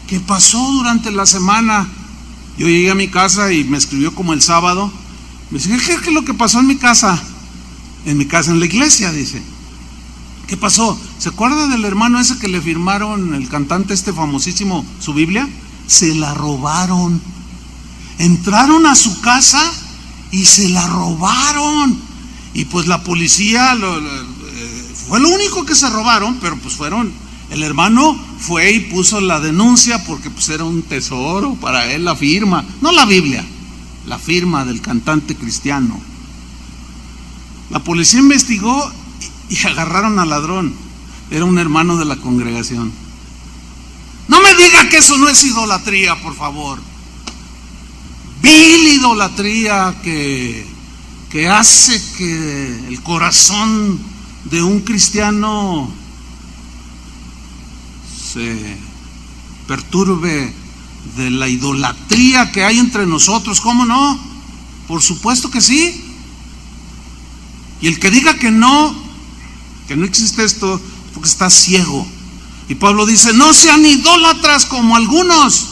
Speaker 1: ¿Qué pasó durante la semana? Yo llegué a mi casa y me escribió como el sábado. Me dice, ¿qué es lo que pasó en mi casa? En mi casa, en la iglesia, dice. ¿Qué pasó? ¿Se acuerda del hermano ese que le firmaron, el cantante este famosísimo, su Biblia? Se la robaron. Entraron a su casa y se la robaron. Y pues la policía fue lo único que se robaron, pero pues el hermano fue y puso la denuncia porque pues era un tesoro para él, la firma, no la Biblia, la firma del cantante cristiano. La policía investigó y agarraron al ladrón, era un hermano de la congregación. No me diga que eso no es idolatría, por favor. Vil idolatría que hace que el corazón de un cristiano se perturbe de la idolatría que hay entre nosotros. ¿Cómo no? Por supuesto que sí. Y el que diga que no existe esto, porque está ciego. Y Pablo dice, no sean idólatras como algunos.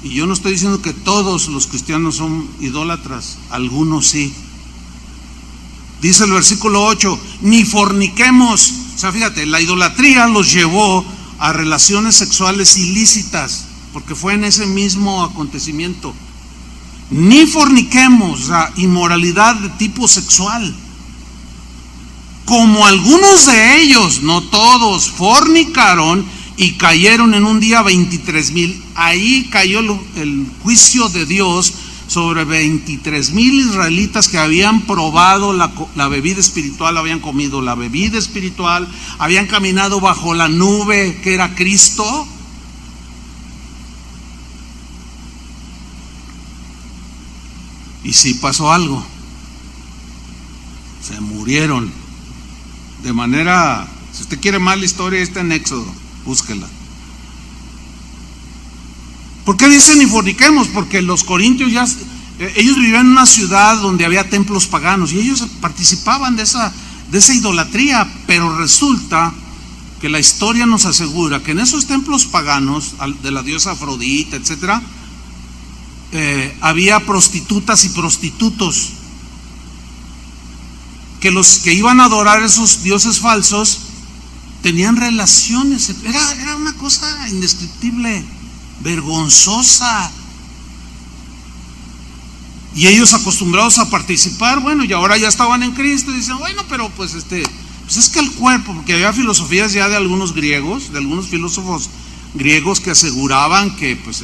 Speaker 1: Y yo no estoy diciendo que todos los cristianos son idólatras, algunos sí. Dice el versículo 8, ni forniquemos. O sea, fíjate, la idolatría los llevó a relaciones sexuales ilícitas, porque fue en ese mismo acontecimiento. Ni forniquemos, o sea, inmoralidad de tipo sexual. Como algunos de ellos, no todos, fornicaron y cayeron en un día 23,000. Ahí cayó el juicio de Dios sobre 23,000 israelitas que habían probado la bebida espiritual, habían comido la bebida espiritual, habían caminado bajo la nube que era Cristo. Y sí pasó algo, se murieron de manera, si usted quiere más la historia, está en Éxodo, búsquela. ¿Por qué dicen ni forniquemos? Porque los corintios ellos vivían en una ciudad donde había templos paganos y ellos participaban de esa idolatría, pero resulta que la historia nos asegura que en esos templos paganos de la diosa Afrodita, etcétera, había prostitutas y prostitutos, que los que iban a adorar esos dioses falsos tenían relaciones. Era una cosa indescriptible, vergonzosa. Y ellos, acostumbrados a participar, bueno, y ahora ya estaban en Cristo y dicen, bueno, pero pues es que el cuerpo, porque había filosofías ya de algunos griegos, de algunos filósofos griegos que aseguraban que pues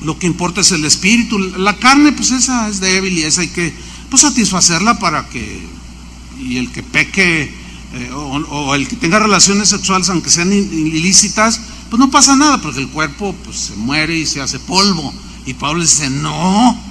Speaker 1: lo que importa es el espíritu, la carne pues esa es débil y esa hay que pues satisfacerla para que, y el que peque o el que tenga relaciones sexuales aunque sean ilícitas, pues no pasa nada, porque el cuerpo pues se muere y se hace polvo. Y Pablo dice, no.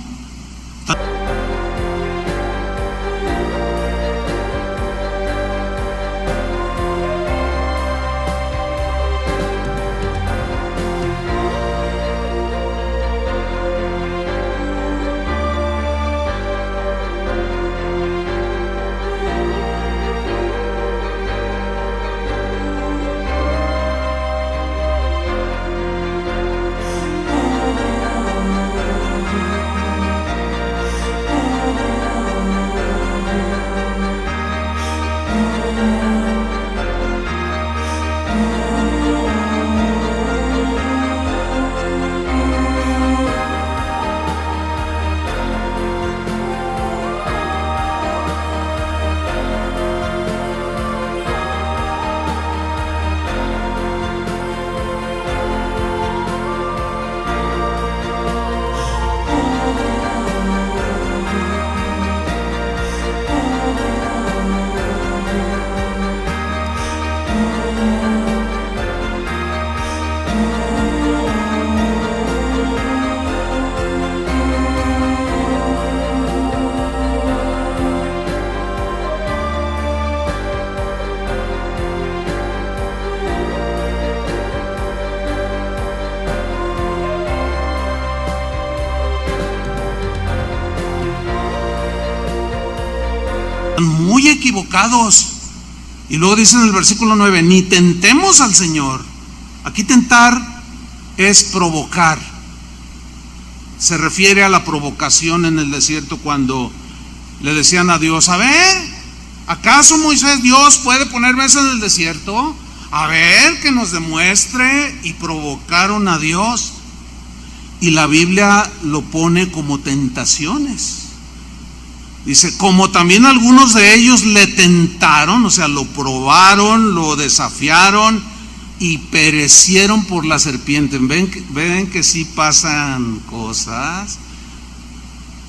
Speaker 1: muy equivocados. Y luego dice en el versículo 9, ni tentemos al Señor. Aquí tentar es provocar. Se refiere a la provocación en el desierto cuando le decían a Dios, a ver, ¿acaso Moisés, Dios puede poner mesa en el desierto? A ver, que nos demuestre. Y provocaron a Dios. Y la Biblia lo pone como tentaciones. Dice, como también algunos de ellos le tentaron, o sea, lo probaron, lo desafiaron y perecieron por la serpiente. Ven que sí pasan cosas.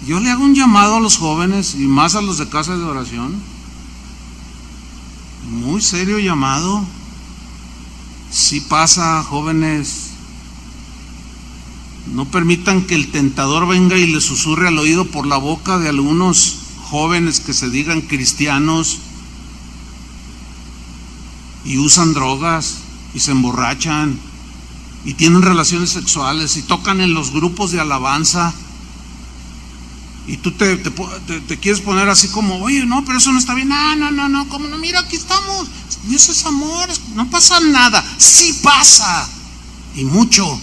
Speaker 1: Yo le hago un llamado a los jóvenes y más a los de casa de oración. Muy serio llamado. Sí pasa, jóvenes. No permitan que el tentador venga y les susurre al oído por la boca de algunos jóvenes que se digan cristianos y usan drogas y se emborrachan y tienen relaciones sexuales y tocan en los grupos de alabanza. Y tú te quieres poner así como, oye, no, pero eso no está bien. No, ¿cómo no? Mira, aquí estamos. Dios es amor, no pasa nada. Sí pasa, y mucho.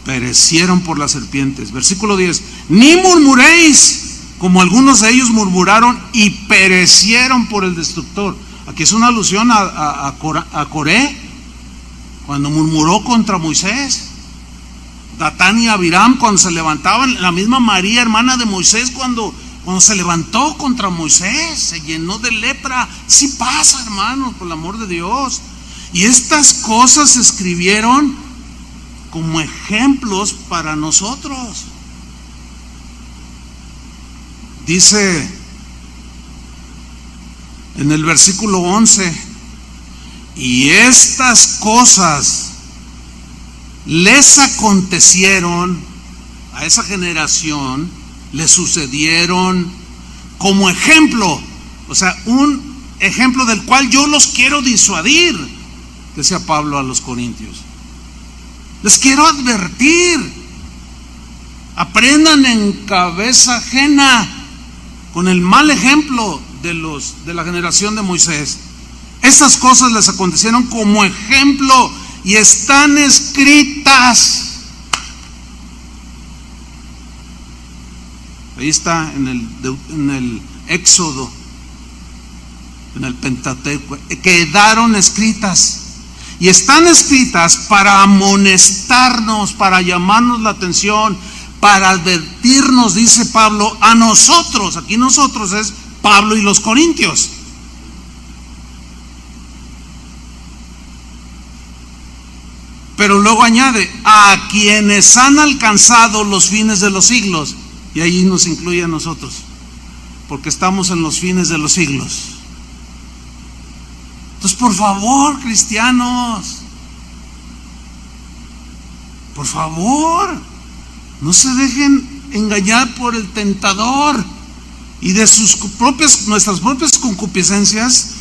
Speaker 1: Perecieron por las serpientes. Versículo 10, ni murmuréis, como algunos de ellos murmuraron y perecieron por el destructor. Aquí es una alusión a Coré, cuando murmuró contra Moisés. Datán y Abiram cuando se levantaban, la misma María, hermana de Moisés, cuando se levantó contra Moisés, se llenó de lepra. Sí pasa, hermanos, por el amor de Dios. Y estas cosas se escribieron como ejemplos para nosotros. Dice en el versículo 11, y estas cosas les acontecieron a esa generación, les sucedieron como ejemplo, o sea, un ejemplo del cual yo los quiero disuadir, decía Pablo a los corintios. Les quiero advertir, aprendan en cabeza ajena con el mal ejemplo de la generación de Moisés. Estas cosas les acontecieron como ejemplo y están escritas. Ahí está en el Éxodo, en el Pentateuco, quedaron escritas. Y están escritas para amonestarnos, para llamarnos la atención, para advertirnos, dice Pablo, a nosotros. Aquí nosotros es Pablo y los corintios. Pero luego añade, a quienes han alcanzado los fines de los siglos. Y ahí nos incluye a nosotros, porque estamos en los fines de los siglos. Entonces, por favor, cristianos, por favor, no se dejen engañar por el tentador y de nuestras propias concupiscencias,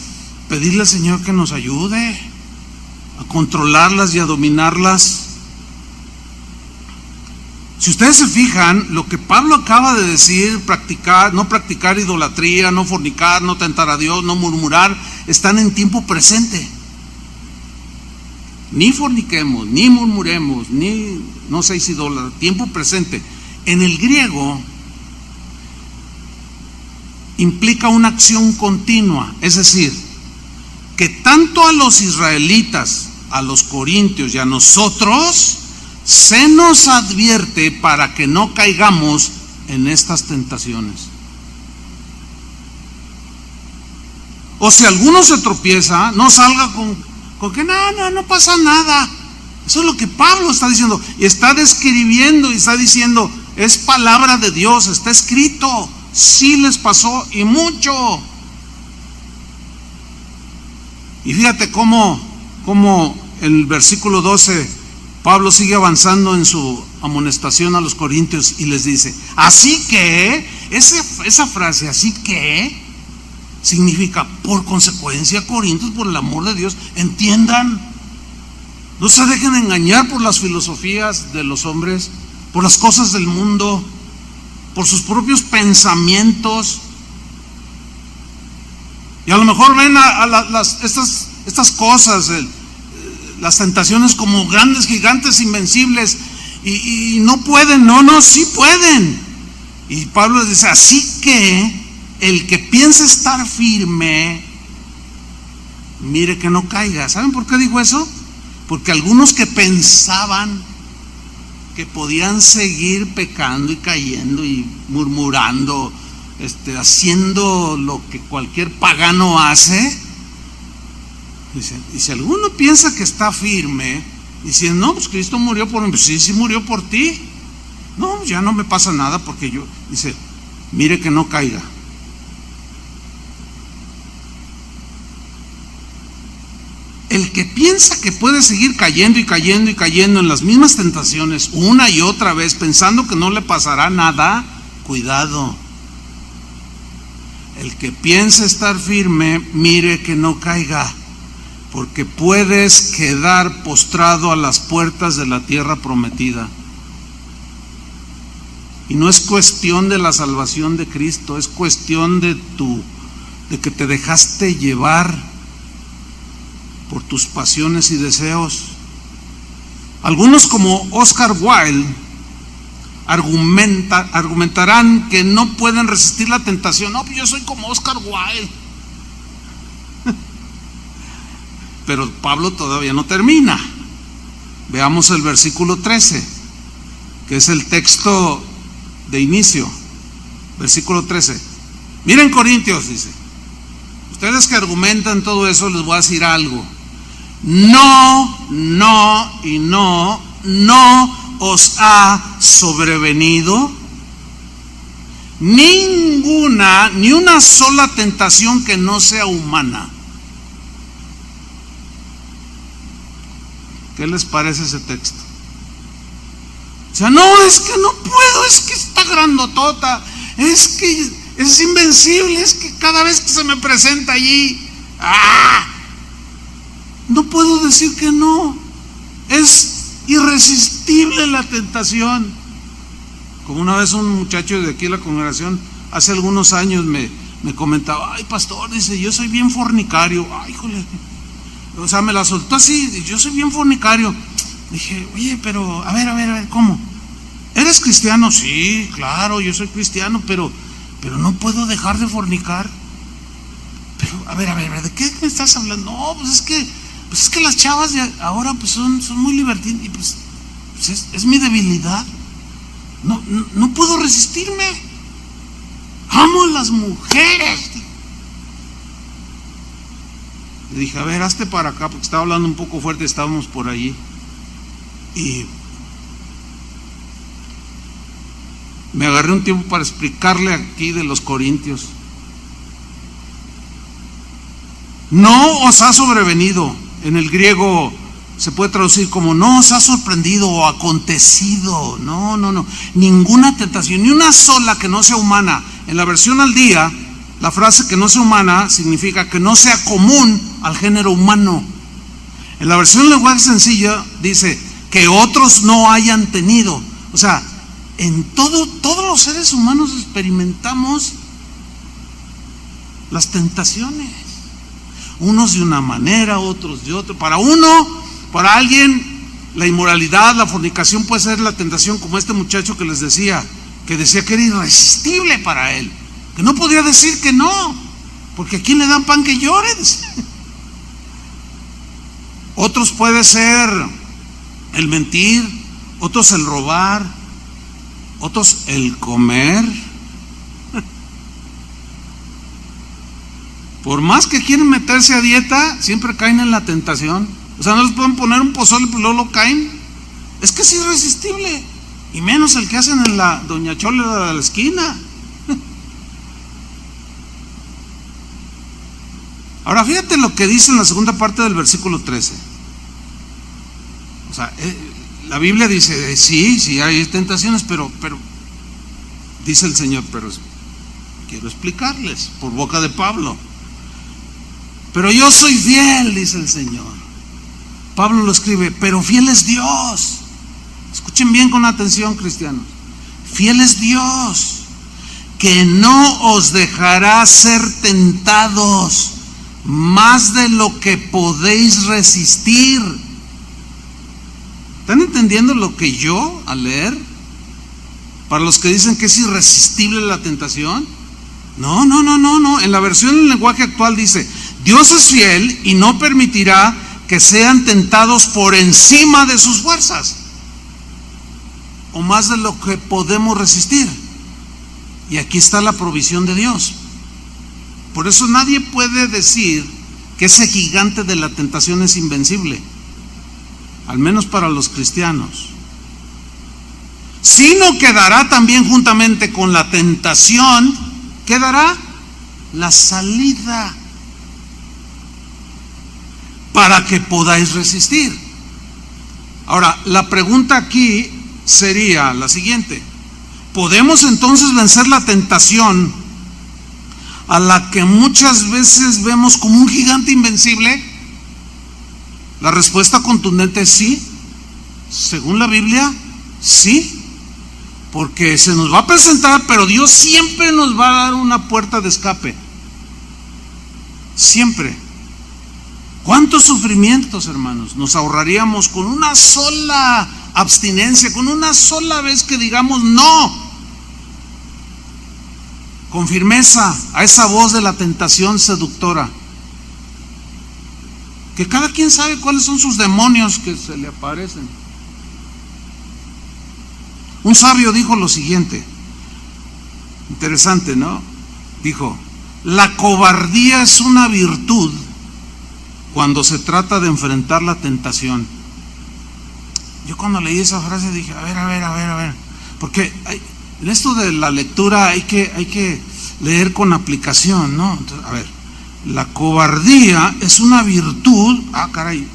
Speaker 1: pedirle al Señor que nos ayude a controlarlas y a dominarlas. Si ustedes se fijan, lo que Pablo acaba de decir, no practicar idolatría, no fornicar, no tentar a Dios, no murmurar, están en tiempo presente. Ni forniquemos, ni murmuremos, ni no seáis idólatras, tiempo presente. En el griego implica una acción continua, es decir, que tanto a los israelitas, a los corintios y a nosotros se nos advierte para que no caigamos en estas tentaciones. O si alguno se tropieza, no salga con que no pasa nada. Eso es lo que Pablo está diciendo, y está describiendo y está diciendo, es palabra de Dios, está escrito, sí les pasó y mucho. Y fíjate cómo en el versículo 12 Pablo sigue avanzando en su amonestación a los corintios y les dice, así que, esa frase, así que, significa por consecuencia, corintios, por el amor de Dios, entiendan, no se dejen engañar por las filosofías de los hombres, por las cosas del mundo. por sus propios pensamientos. Y a lo mejor ven estas cosas, las tentaciones, como grandes gigantes invencibles, y no pueden. No, sí pueden. Y Pablo les dice: así que el que piensa estar firme, mire que no caiga. ¿Saben por qué dijo eso? Porque algunos que pensaban que podían seguir pecando y cayendo y murmurando, haciendo lo que cualquier pagano hace, dice, y si alguno piensa que está firme, diciendo: no, pues Cristo murió por mí. Pues sí murió por ti. No, ya no me pasa nada porque yo, dice, mire que no caiga. El que piensa que puede seguir cayendo y cayendo y cayendo en las mismas tentaciones una y otra vez, pensando que no le pasará nada, cuidado. El que piensa estar firme, mire que no caiga, porque puedes quedar postrado a las puertas de la tierra prometida. Y no es cuestión de la salvación de Cristo, es cuestión de que te dejaste llevar por tus pasiones y deseos. Algunos, como Oscar Wilde, argumentarán que no pueden resistir la tentación. No, pues yo soy como Oscar Wilde. Pero Pablo todavía no termina. Veamos el versículo 13, que es el texto de inicio. Versículo 13. Miren, Corintios, dice: ustedes que argumentan todo eso, les voy a decir algo. No os ha sobrevenido ni una sola tentación que no sea humana. ¿Qué les parece ese texto? O sea, no, es que no puedo, es que está grandotota, es que es invencible, es que cada vez que se me presenta allí, no puedo decir que no. Es irresistible la tentación. Como una vez un muchacho de aquí de la congregación, hace algunos años, me comentaba: ay, pastor, dice, yo soy bien fornicario. Ay, híjole. O sea, me la soltó así: yo soy bien fornicario. Dije: oye, pero a ver, ¿cómo? ¿Eres cristiano? Sí, claro, yo soy cristiano, pero no puedo dejar de fornicar. Pero, a ver, ¿de qué me estás hablando? No, pues es que las chavas de ahora pues son muy libertinas, y pues es mi debilidad. No puedo resistirme. Amo a las mujeres. Le dije: a ver, hazte para acá, porque estaba hablando un poco fuerte, estábamos por allí. Y me agarré un tiempo para explicarle aquí de los Corintios. No os ha sobrevenido. En el griego se puede traducir como no os ha sorprendido o acontecido. No. Ninguna tentación, ni una sola que no sea humana. En la versión al día, la frase que no sea humana significa que no sea común al género humano. En la versión lenguaje sencilla dice que otros no hayan tenido. O sea, en todos los seres humanos experimentamos las tentaciones. Unos de una manera, otros de otra. Para alguien, la inmoralidad, la fornicación puede ser la tentación, como este muchacho que les decía, que decía que era irresistible para él, que no podía decir que no, porque ¿a quién le dan pan que llore? Otros puede ser el mentir, otros el robar, otros el comer. Por más que quieren meterse a dieta, siempre caen en la tentación. O sea, no les pueden poner un pozole, pero luego lo caen. Es que es irresistible. Y menos el que hacen en la Doña Chola de la esquina. Ahora fíjate lo que dice en la segunda parte del versículo 13. O sea, la Biblia dice, sí hay tentaciones, pero dice el Señor, pero quiero explicarles por boca de Pablo. Pero yo soy fiel, dice el Señor. Pablo lo escribe: pero fiel es Dios. Escuchen bien con atención, cristianos. Fiel es Dios, que no os dejará ser tentados más de lo que podéis resistir. ¿Están entendiendo lo que yo al leer? Para los que dicen que es irresistible la tentación. No. En la versión del lenguaje actual dice: Dios es fiel y no permitirá que sean tentados por encima de sus fuerzas, o más de lo que podemos resistir. Y aquí está la provisión de Dios. Por eso nadie puede decir que ese gigante de la tentación es invencible, al menos para los cristianos. Sino quedará también juntamente con la tentación, quedará la salida para que podáis resistir. Ahora, la pregunta aquí sería la siguiente: ¿podemos entonces vencer la tentación a la que muchas veces vemos como un gigante invencible? La respuesta contundente es sí. Según la Biblia, sí. Porque se nos va a presentar, pero Dios siempre nos va a dar una puerta de escape. Siempre. ¿Cuántos sufrimientos, hermanos, nos ahorraríamos con una sola abstinencia, con una sola vez que digamos no, con firmeza, a esa voz de la tentación seductora? Que cada quien sabe cuáles son sus demonios que se le aparecen. Un sabio dijo lo siguiente, interesante, ¿no? Dijo: la cobardía es una virtud cuando se trata de enfrentar la tentación. Yo cuando leí esa frase dije, a ver, porque en esto de la lectura hay que leer con aplicación, ¿no? Entonces, a ver, la cobardía es una virtud. Caray,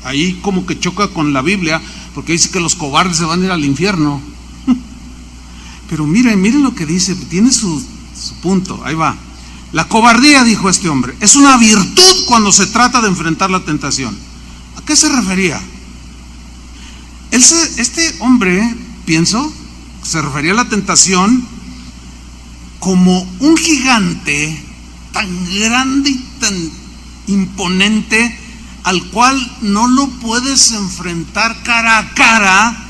Speaker 1: ahí como que choca con la Biblia, porque dice que los cobardes se van a ir al infierno. Pero miren lo que dice, tiene su punto. Ahí va. La cobardía, dijo este hombre, es una virtud cuando se trata de enfrentar la tentación. ¿A qué se refería? Este hombre, pienso, se refería a la tentación como un gigante tan grande y tan imponente, al cual no lo puedes enfrentar cara a cara,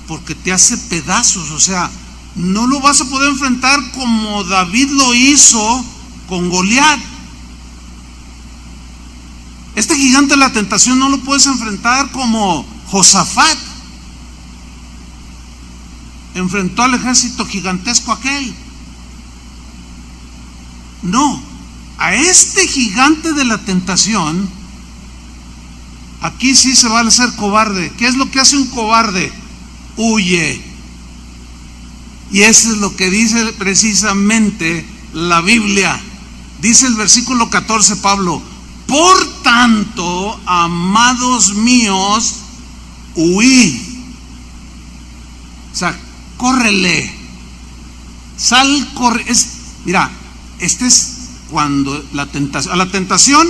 Speaker 1: porque te hace pedazos. O sea, no lo vas a poder enfrentar como David lo hizo con Goliat. Este gigante de la tentación no lo puedes enfrentar como Josafat enfrentó al ejército gigantesco aquel. No, a este gigante de la tentación, aquí sí se va a ser cobarde. ¿Qué es lo que hace un cobarde? Huye. Y eso es lo que dice precisamente la Biblia. Dice el versículo 14, Pablo: por tanto, amados míos, huid. O sea, córrele. Corre. Mira, este es cuando la tentación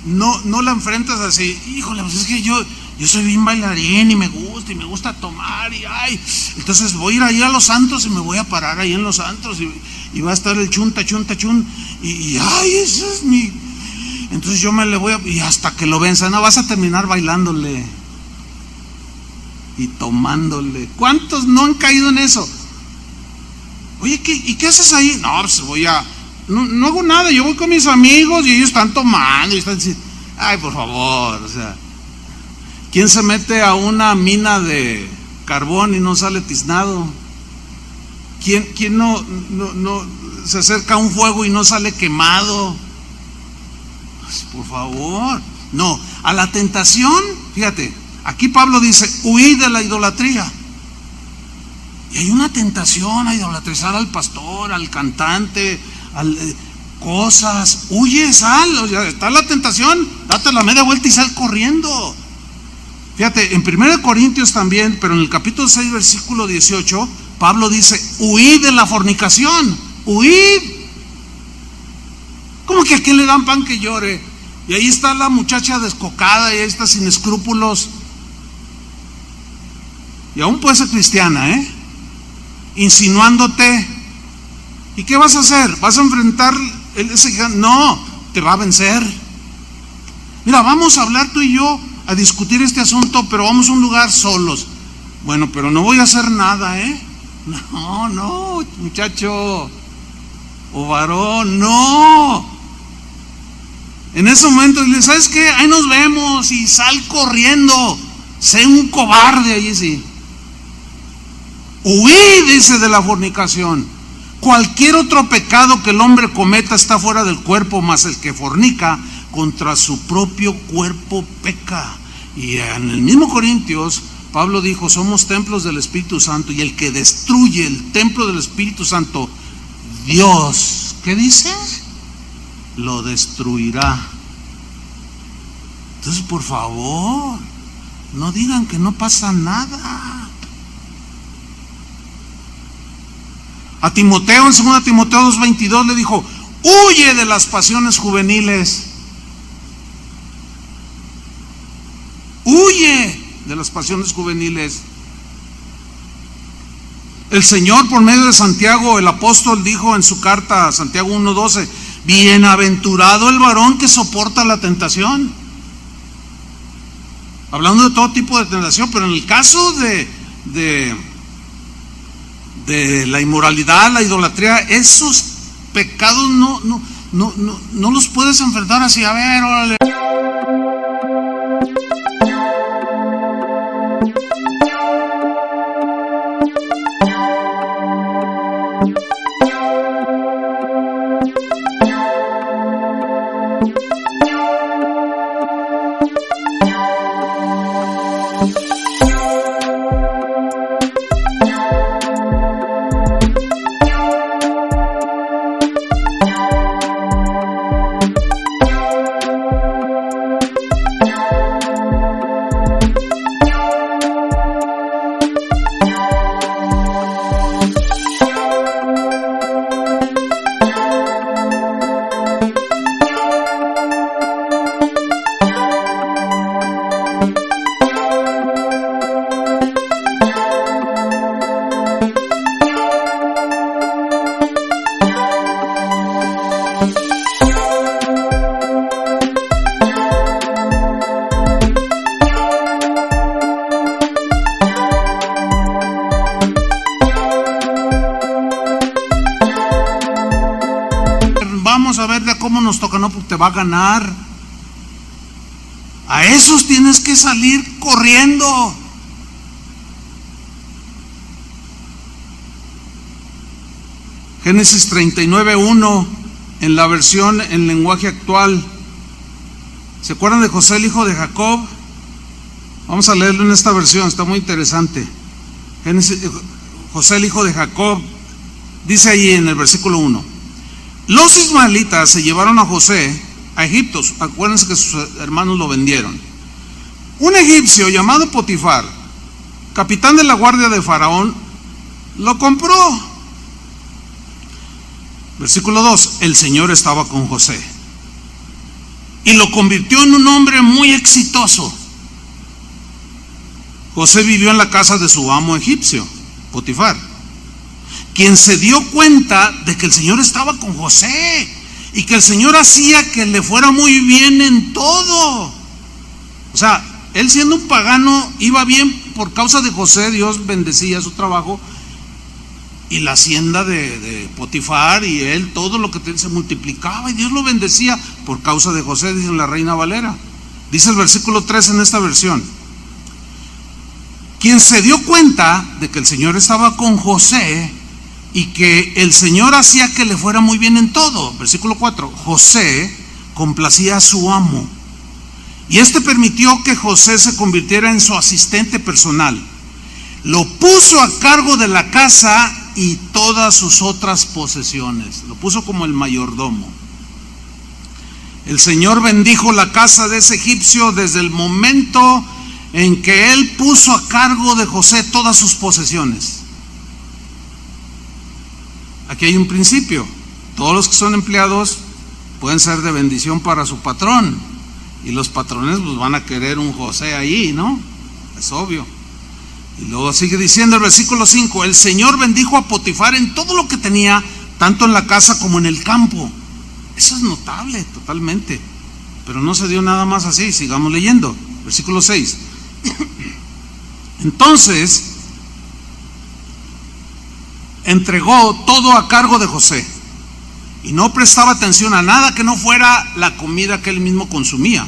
Speaker 1: no la enfrentas así, híjole, pues es que yo soy bien bailarín y me gusta tomar y entonces voy a ir ahí a los santos y me voy a parar ahí en los santos y va a estar el chun y ese es mi. Entonces yo me le voy y hasta que lo venza. No, vas a terminar bailándole y tomándole. ¿Cuántos no han caído en eso? Oye, ¿y qué haces ahí? No, pues no hago nada, yo voy con mis amigos y ellos están tomando y están diciendo, por favor, o sea, ¿quién se mete a una mina de carbón y no sale tiznado? ¿Quién no se acerca a un fuego y no sale quemado? Pues, por favor. No, a la tentación, fíjate, aquí Pablo dice: huid de la idolatría. Y hay una tentación a idolatrizar al pastor, al cantante, cosas. Huye, sal, o sea, está la tentación, date la media vuelta y sal corriendo. Fíjate, en 1 Corintios también, pero en el capítulo 6, versículo 18, Pablo dice: huid de la fornicación, huid. ¿Cómo que a quién le dan pan que llore? Y ahí está la muchacha descocada y ahí está sin escrúpulos. Y aún puede ser cristiana, insinuándote. ¿Y qué vas a hacer? ¿Vas a enfrentar ese gigante? No, te va a vencer. Mira, vamos a hablar tú y yo, a discutir este asunto, pero vamos a un lugar solos. Bueno, pero no voy a hacer nada, No, muchacho o varón, no. En ese momento dile, ¿sabes qué? Ahí nos vemos y sal corriendo. Sé un cobarde allí, sí. Huí, dice, de la fornicación. Cualquier otro pecado que el hombre cometa está fuera del cuerpo, mas el que fornica contra su propio cuerpo peca. Y en el mismo Corintios, Pablo dijo, somos templos del Espíritu Santo, y el que destruye el templo del Espíritu Santo, Dios, ¿qué dice? Lo destruirá. Entonces, por favor, no digan que no pasa nada. A Timoteo, en 2 Timoteo 2:22 le dijo, huye de las pasiones juveniles. Huye de las pasiones juveniles. El Señor, por medio de Santiago, el apóstol, dijo en su carta, Santiago 1:12, bienaventurado el varón que soporta la tentación. Hablando de todo tipo de tentación, pero en el caso de la inmoralidad, la idolatría, esos pecados no los puedes enfrentar así, a ver, órale. Vamos a ver de cómo nos toca, no, porque te va a ganar. A esos tienes que salir corriendo. Génesis 39:1, en la versión en lenguaje actual. ¿Se acuerdan de José, el hijo de Jacob? Vamos a leerlo en esta versión, está muy interesante. José, el hijo de Jacob, dice allí en el versículo 1: los ismaelitas se llevaron a José a Egipto. Acuérdense que sus hermanos lo vendieron. Un egipcio llamado Potifar, capitán de la guardia de Faraón, lo compró. Versículo 2: el Señor estaba con José y lo convirtió en un hombre muy exitoso. José vivió en la casa de su amo egipcio, Potifar, quien se dio cuenta de que el Señor estaba con José y que el Señor hacía que le fuera muy bien en todo. O sea, él siendo un pagano iba bien por causa de José. Dios bendecía su trabajo y la hacienda de Potifar, y él, todo lo que se multiplicaba, y Dios lo bendecía por causa de José, dice la Reina Valera. Dice el versículo 3 en esta versión: quien se dio cuenta de que el Señor estaba con José y que el Señor hacía que le fuera muy bien en todo. Versículo 4: José complacía a su amo, y este permitió que José se convirtiera en su asistente personal. Lo puso a cargo de la casa y todas sus otras posesiones. Lo puso como el mayordomo. El Señor bendijo la casa de ese egipcio desde el momento en que él puso a cargo de José todas sus posesiones. Aquí hay un principio: todos los que son empleados pueden ser de bendición para su patrón, y los patrones pues van a querer un José ahí, ¿no? Es obvio. Y luego sigue diciendo el versículo 5, el Señor bendijo a Potifar en todo lo que tenía, tanto en la casa como en el campo. Eso es notable totalmente, pero no se dio nada más así. Sigamos leyendo, versículo 6. Entonces entregó todo a cargo de José y no prestaba atención a nada que no fuera la comida que él mismo consumía.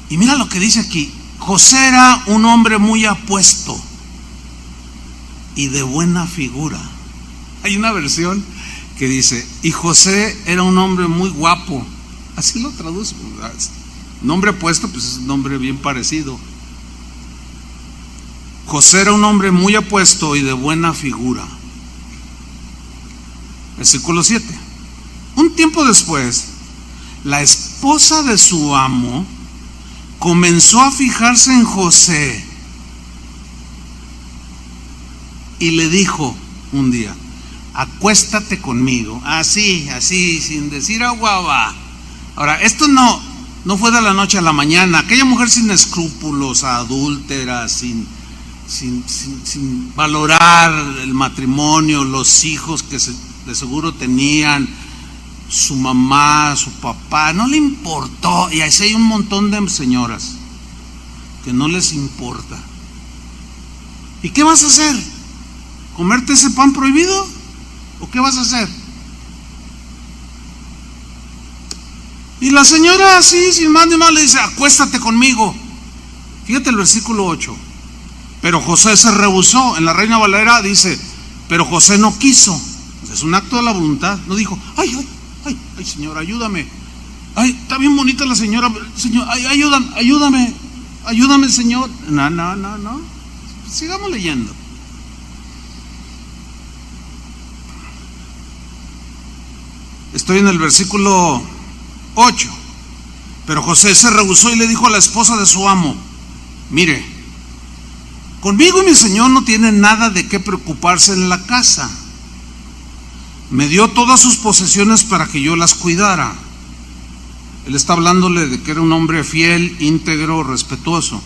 Speaker 1: Y mira lo que dice aquí: José era un hombre muy apuesto y de buena figura. Hay una versión que dice, y José era un hombre muy guapo. Así lo traduce. Nombre apuesto, pues es un nombre bien parecido. José era un hombre muy apuesto y de buena figura. Versículo 7. Un tiempo después, la esposa de su amo comenzó a fijarse en José y le dijo un día, acuéstate conmigo, así, sin decir aguaba. Ahora, esto no fue de la noche a la mañana. Aquella mujer sin escrúpulos, adúltera, sin valorar el matrimonio, los hijos que de seguro tenían, su mamá, su papá, no le importó. Y así hay un montón de señoras que no les importa. ¿Y qué vas a hacer? ¿Comerte ese pan prohibido? ¿O qué vas a hacer? Y la señora así, sin más ni más, le dice, acuéstate conmigo. Fíjate el versículo 8. Pero José se rehusó. En la Reina Valera dice, pero José no quiso. Es un acto de la voluntad. No dijo, ay, señor, ayúdame. Ay, está bien bonita la señora. Señor, ay, ayúdame, señor. No. Sigamos leyendo. Estoy en el versículo 8. Pero José se rehusó y le dijo a la esposa de su amo, mire, conmigo y mi señor no tiene nada de qué preocuparse en la casa. Me dio todas sus posesiones para que yo las cuidara. Él está hablándole de que era un hombre fiel, íntegro, respetuoso.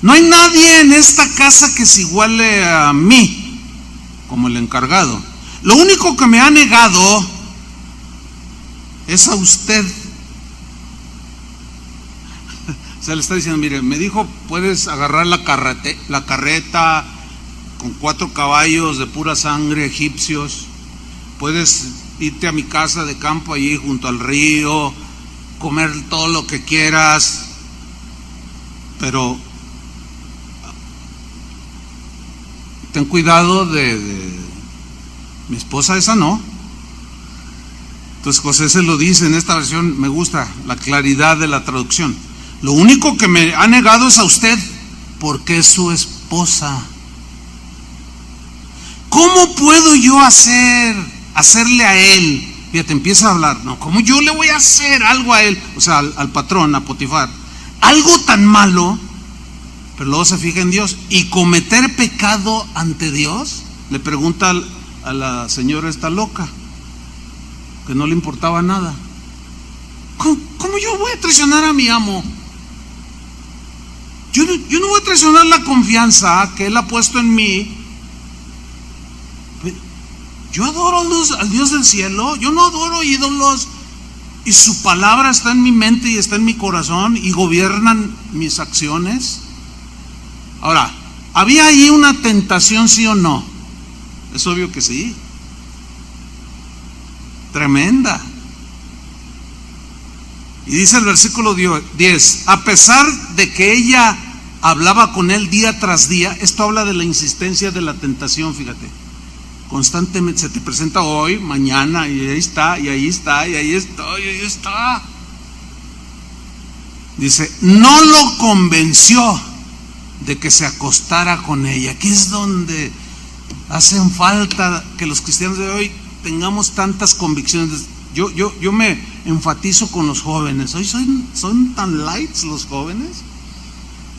Speaker 1: No hay nadie en esta casa que se iguale a mí como el encargado. Lo único que me ha negado es a usted. O sea, le está diciendo, mire, me dijo, puedes agarrar la carreta con 4 caballos de pura sangre egipcios, puedes irte a mi casa de campo allí junto al río, comer todo lo que quieras, pero ten cuidado de mi esposa, esa no. Entonces José se lo dice en esta versión, me gusta la claridad de la traducción. Lo único que me ha negado es a usted, porque es su esposa. ¿Cómo puedo yo hacerle a él? Fíjate, empieza a hablar. No, ¿cómo yo le voy a hacer algo a él? O sea, al patrón, a Potifar. Algo tan malo, pero luego se fija en Dios. ¿Y cometer pecado ante Dios? Le pregunta a la señora esta loca, que no le importaba nada. ¿Cómo yo voy a traicionar a mi amo? Yo no voy a traicionar la confianza que él ha puesto en mí. Yo adoro al Dios del cielo. Yo no adoro ídolos. Y su palabra está en mi mente y está en mi corazón y gobiernan mis acciones. Ahora, ¿había ahí una tentación, sí o no? Es obvio que sí. Tremenda. Y dice el versículo 10, a pesar de que ella hablaba con él día tras día, esto habla de la insistencia de la tentación, fíjate, constantemente se te presenta hoy, mañana, y ahí está, y ahí está, y ahí está, y ahí está. Dice, no lo convenció de que se acostara con ella. Aquí es donde hacen falta que los cristianos de hoy tengamos tantas convicciones. Yo me enfatizo con los jóvenes. Hoy son tan lights los jóvenes,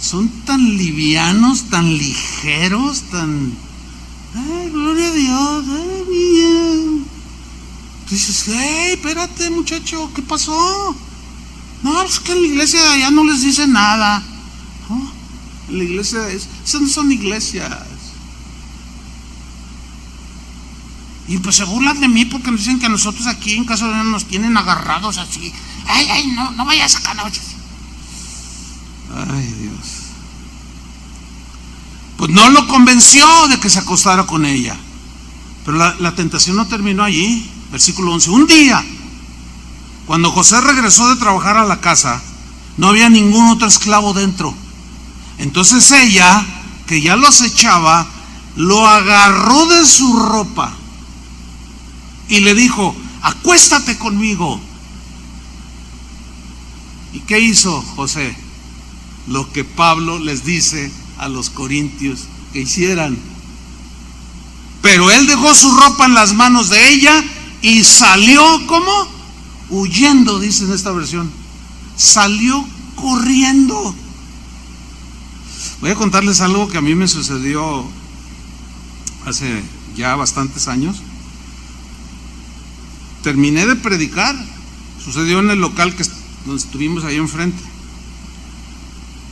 Speaker 1: son tan livianos, tan ligeros, tan, ay, gloria a Dios, ay, bien. Tú dices, hey, espérate muchacho, ¿qué pasó? No, es que en la iglesia ya no les dice nada. ¿Oh? En la iglesia, esas no son iglesias. Y pues se burlan de mí porque nos dicen que nosotros aquí en Casa de Dios nos tienen agarrados así. Ay, no vayas acá, no vayas. Ay, Dios. Pues no lo convenció de que se acostara con ella. Pero la tentación no terminó allí. Versículo 11. Un día, cuando José regresó de trabajar a la casa, no había ningún otro esclavo dentro. Entonces ella, que ya lo acechaba, lo agarró de su ropa y le dijo: acuéstate conmigo. ¿Y qué hizo José? Lo que Pablo les dice a los corintios que hicieran. Pero él dejó su ropa en las manos de ella y salió, ¿cómo? Huyendo, dice en esta versión. Salió corriendo. Voy a contarles algo que a mí me sucedió hace ya bastantes años. Terminé de predicar. Sucedió en el local donde estuvimos ahí enfrente.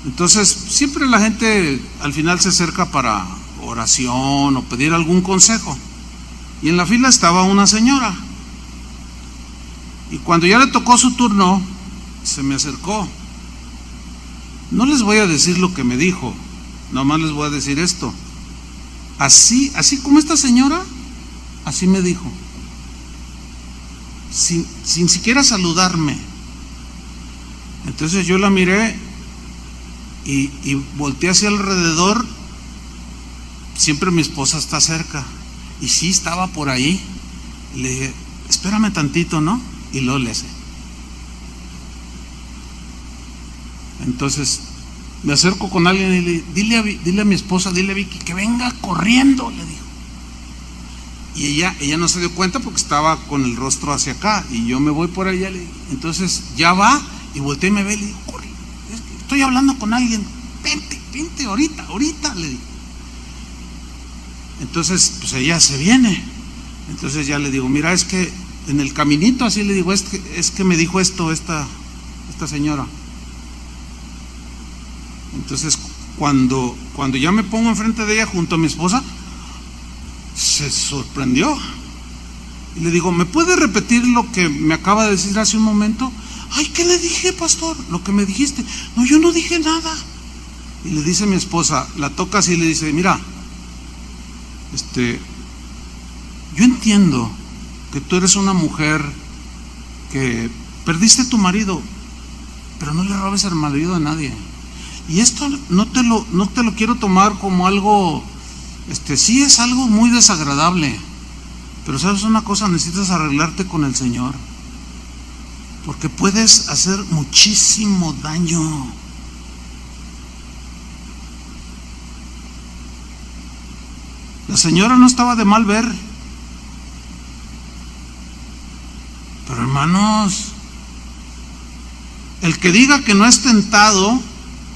Speaker 1: Entonces siempre la gente al final se acerca para oración o pedir algún consejo. Y en la fila estaba una señora. Y cuando ya le tocó su turno, se me acercó. No les voy a decir lo que me dijo, nomás les voy a decir esto. Así como esta señora, así me dijo. Sin siquiera saludarme. Entonces yo la miré y volteé hacia alrededor. Siempre mi esposa está cerca. Y sí estaba por ahí. Y le dije: espérame tantito, ¿no? Y luego le hace. Entonces me acerco con alguien y le digo: dile a mi esposa, dile a Vicky que venga corriendo, le digo. Y ella no se dio cuenta porque estaba con el rostro hacia acá. Y yo me voy por allá. Entonces ya va y volteé y me ve y le digo: corre, estoy hablando con alguien. Vente, ahorita, le digo. Entonces pues ella se viene. Entonces ya le digo: mira, es que en el caminito, así le digo, es que me dijo esto esta señora. Entonces cuando ya me pongo enfrente de ella junto a mi esposa, se sorprendió. Y le digo: ¿me puede repetir lo que me acaba de decir hace un momento? Ay, ¿qué le dije, pastor? Lo que me dijiste. No, yo no dije nada. Y le dice mi esposa, la toca así y le dice: mira, yo entiendo que tú eres una mujer que perdiste a tu marido, pero no le robes el marido a nadie. Y esto no te lo quiero tomar como algo, sí es algo muy desagradable, pero sabes una cosa, necesitas arreglarte con el Señor, porque puedes hacer muchísimo daño. La señora no estaba de mal ver, pero hermanos, el que diga que no es tentado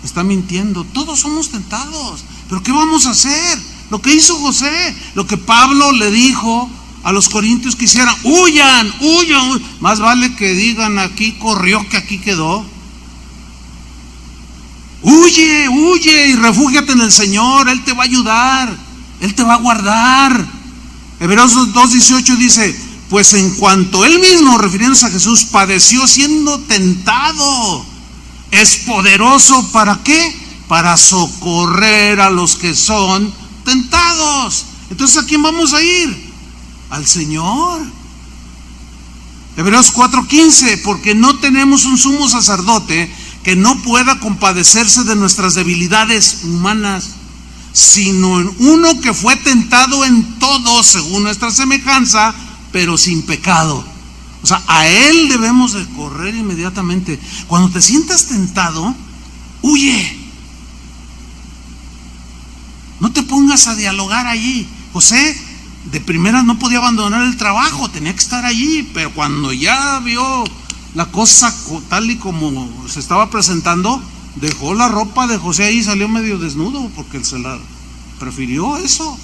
Speaker 1: está mintiendo. Todos somos tentados, pero ¿qué vamos a hacer? Lo que hizo José, lo que Pablo le dijo a los corintios que hicieran: huyan. Más vale que digan: aquí corrió que aquí quedó. Huye y refúgiate en el Señor. Él te va a ayudar, Él te va a guardar. Hebreos 2:18 dice: pues en cuanto Él mismo, refiriéndose a Jesús, padeció siendo tentado, es poderoso ¿para qué? Para socorrer a los que son tentados. Entonces, ¿a quién vamos a ir? Al Señor. Hebreos 4:15: porque no tenemos un sumo sacerdote que no pueda compadecerse de nuestras debilidades humanas, sino en uno que fue tentado en todo según nuestra semejanza, pero sin pecado. O sea, a Él debemos de correr inmediatamente. Cuando te sientas tentado, huye. No te pongas a dialogar allí. José de primeras no podía abandonar el trabajo, tenía que estar allí, pero cuando ya vio la cosa tal y como se estaba presentando, dejó la ropa de José ahí y salió medio desnudo porque él se la prefirió eso.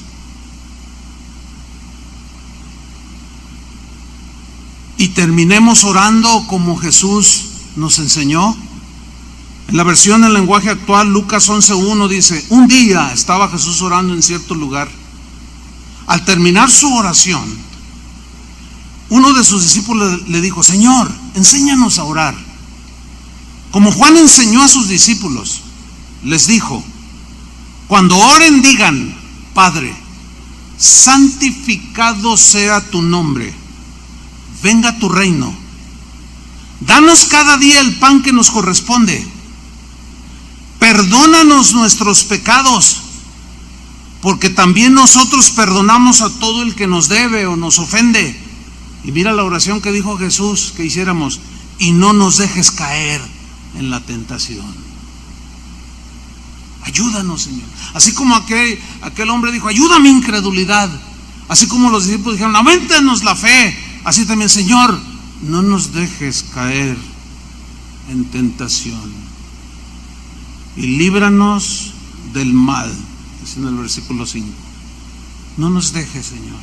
Speaker 1: Y terminemos orando como Jesús nos enseñó. En la versión en lenguaje actual, Lucas 11:1 dice: un día estaba Jesús orando en cierto lugar. Al terminar su oración, uno de sus discípulos le dijo: Señor, enséñanos a orar, como Juan enseñó a sus discípulos. Les dijo: cuando oren digan: Padre, santificado sea tu nombre, venga tu reino, danos cada día el pan que nos corresponde, perdónanos nuestros pecados, porque también nosotros perdonamos a todo el que nos debe o nos ofende. Y mira la oración que dijo Jesús que hiciéramos: y no nos dejes caer en la tentación. Ayúdanos, Señor. Así como aquel hombre dijo: ayuda a mi incredulidad. Así como los discípulos dijeron: aumentanos la fe. Así también, Señor, no nos dejes caer en tentación y líbranos del mal. Es en el versículo 5. No nos dejes, Señor.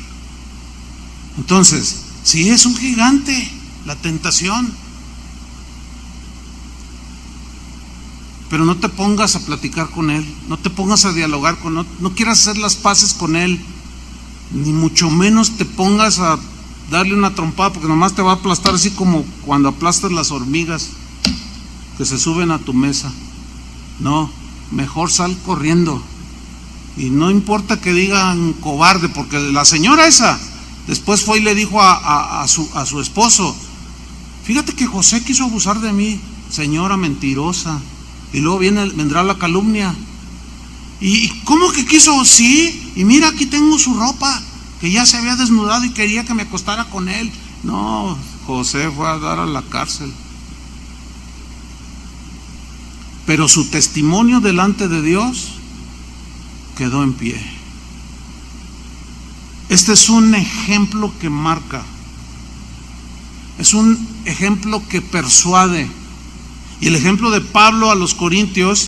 Speaker 1: Entonces, si es un gigante la tentación, pero no te pongas a platicar con él, no te pongas a dialogar con él, no quieras hacer las paces con él, ni mucho menos te pongas a darle una trompada, porque nomás te va a aplastar, así como cuando aplastas las hormigas que se suben a tu mesa. No, mejor sal corriendo. Y no importa que digan cobarde, porque la señora esa después fue y le dijo a su esposo: fíjate que José quiso abusar de mí. Señora mentirosa. Y luego vendrá la calumnia. ¿Y cómo que quiso? Sí, y mira, aquí tengo su ropa, que ya se había desnudado y quería que me acostara con él. No, José fue a dar a la cárcel. Pero su testimonio delante de Dios quedó en pie. Este es un ejemplo que marca, es un ejemplo que persuade. Y el ejemplo de Pablo a los Corintios